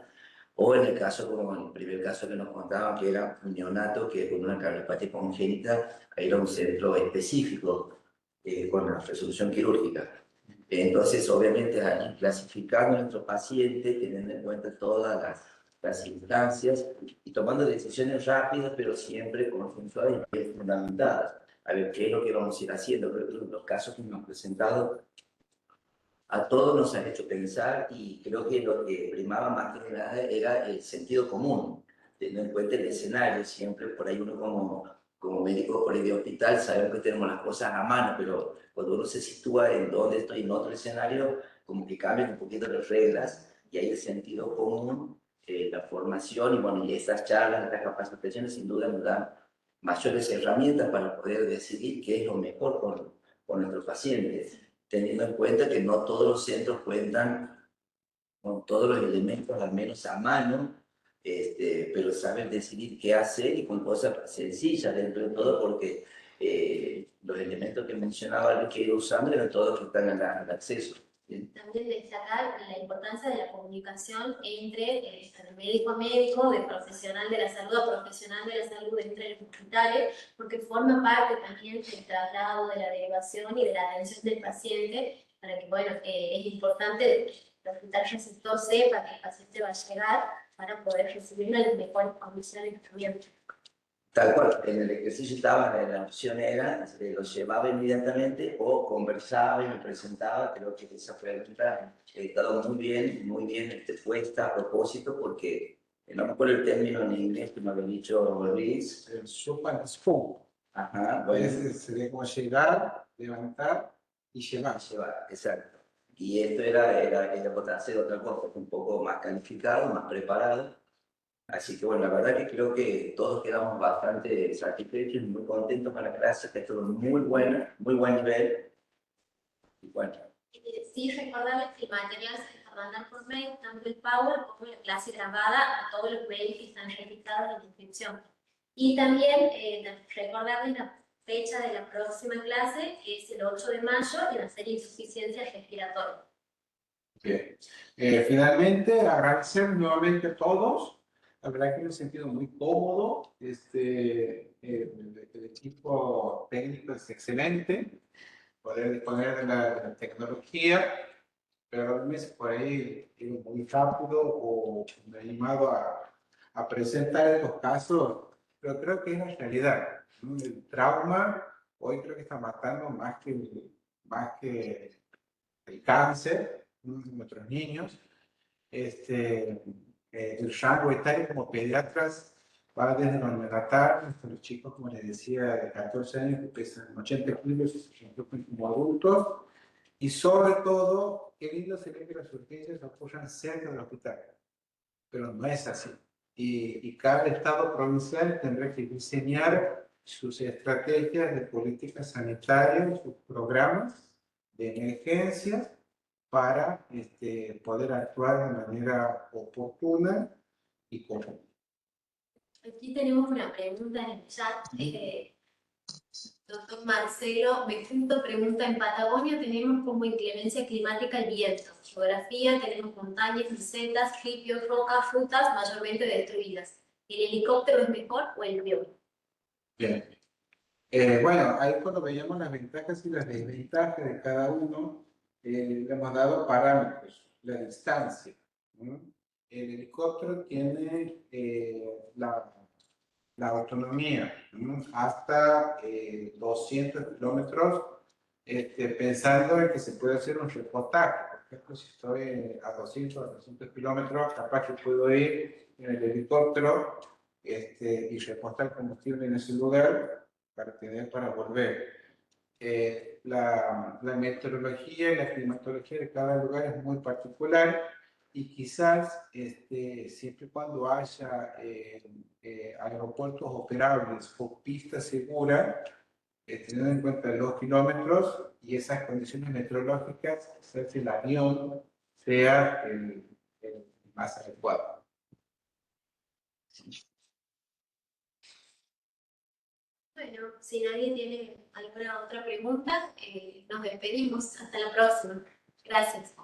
o en el caso, como en el primer caso que nos contaban, que era un neonato que con una cardiopatía congénita, era un centro específico con la resolución quirúrgica. Entonces, obviamente, ahí clasificando a nuestros pacientes, teniendo en cuenta todas las instancias y tomando decisiones rápidas, pero siempre consensuadas y bien fundamentadas. A ver, ¿qué es lo que vamos a ir haciendo? Creo que los casos que nos han presentado a todos nos han hecho pensar y creo que lo que primaba más que nada era el sentido común, teniendo en cuenta el escenario. Siempre por ahí uno como médico por ahí de hospital sabemos que tenemos las cosas a mano, pero cuando uno se sitúa en donde estoy en otro escenario, como que cambian un poquito las reglas y hay el sentido común, la formación y bueno, y estas charlas, estas capacitaciones sin duda nos dan mayores herramientas para poder decidir qué es lo mejor con nuestros pacientes, teniendo en cuenta que no todos los centros cuentan con todos los elementos, al menos a mano, pero saben decidir qué hacer y con cosas sencillas dentro de todo, porque los elementos que mencionaba que ir usando eran todos los que están al acceso. ¿Bien? También destacar la importancia de la comunicación entre de médico a médico, de profesional de la salud a profesional de la salud entre los hospitales, porque forma parte también del traslado, de la derivación y de la atención del paciente, para que, bueno, es importante que el hospital receptor sepa que el paciente va a llegar para poder recibirlo en las mejores condiciones también. Tal cual, en el ejercicio estaba, la opción era, lo llevaba inmediatamente o conversaba y me presentaba. Creo que esa pregunta ha estado muy bien puesta a propósito, porque no me acuerdo el término en inglés que me había dicho Luis. El soup and spoon. Ajá, Bueno. bueno. Sería como llegar, levantar y llevar. Llevar, exacto. Y esto era por hacer otra cosa, un poco más calificado, más preparado. Así que bueno, la verdad que creo que todos quedamos bastante satisfechos y muy contentos con la clase, que estuvo muy buena, muy buen nivel. Y bueno. Sí, recordarles que el material se va a mandar por mail, tanto el Power como la clase grabada, a todos los mails que están registrados en la inscripción. Y también recordarles la fecha de la próxima clase, que es el 8 de mayo, y va a ser insuficiencia respiratoria. Bien. Finalmente, agradecer nuevamente a todos. La verdad que me he sentido muy cómodo. El equipo técnico es excelente. Poder disponer de la tecnología, pero a veces por ahí digo muy rápido o me he animado a presentar estos casos, pero creo que es la realidad, ¿no? El trauma hoy creo que está matando más que el cáncer, ¿no? En nuestros niños. El rango etario como pediatras va desde los neonatales hasta los chicos, como les decía, de 14 años que pesan 80 kilos y se encuentran como adultos. Y sobre todo, qué lindo sería que las urgencias ocurran cerca del hospital, pero no es así. Y cada estado provincial tendrá que diseñar sus estrategias de política sanitaria, sus programas de emergencia para poder actuar de manera oportuna y común. Aquí tenemos una pregunta en el chat. Doctor Marcelo, me junto pregunta, en Patagonia tenemos como inclemencia climática el viento. Geografía, tenemos montañas, mesetas, ripios, rocas, frutas mayormente destruidas. ¿El helicóptero es mejor o el avión? Bien. Bueno, ahí cuando veíamos las ventajas y las desventajas de cada uno, le hemos dado parámetros, la distancia, ¿no? El helicóptero tiene la autonomía, ¿no? Hasta 200 kilómetros, pensando en que se puede hacer un reportaje. Por ejemplo, si estoy a 200 kilómetros, capaz que puedo ir en el helicóptero y reportar combustible en ese lugar para volver. La meteorología y la climatología de cada lugar es muy particular y quizás siempre y cuando haya aeropuertos operables o pistas seguras, teniendo en cuenta los kilómetros y esas condiciones meteorológicas, quizás el avión sea el más adecuado. Bueno, si nadie tiene alguna otra pregunta, nos despedimos. Hasta la próxima. Gracias.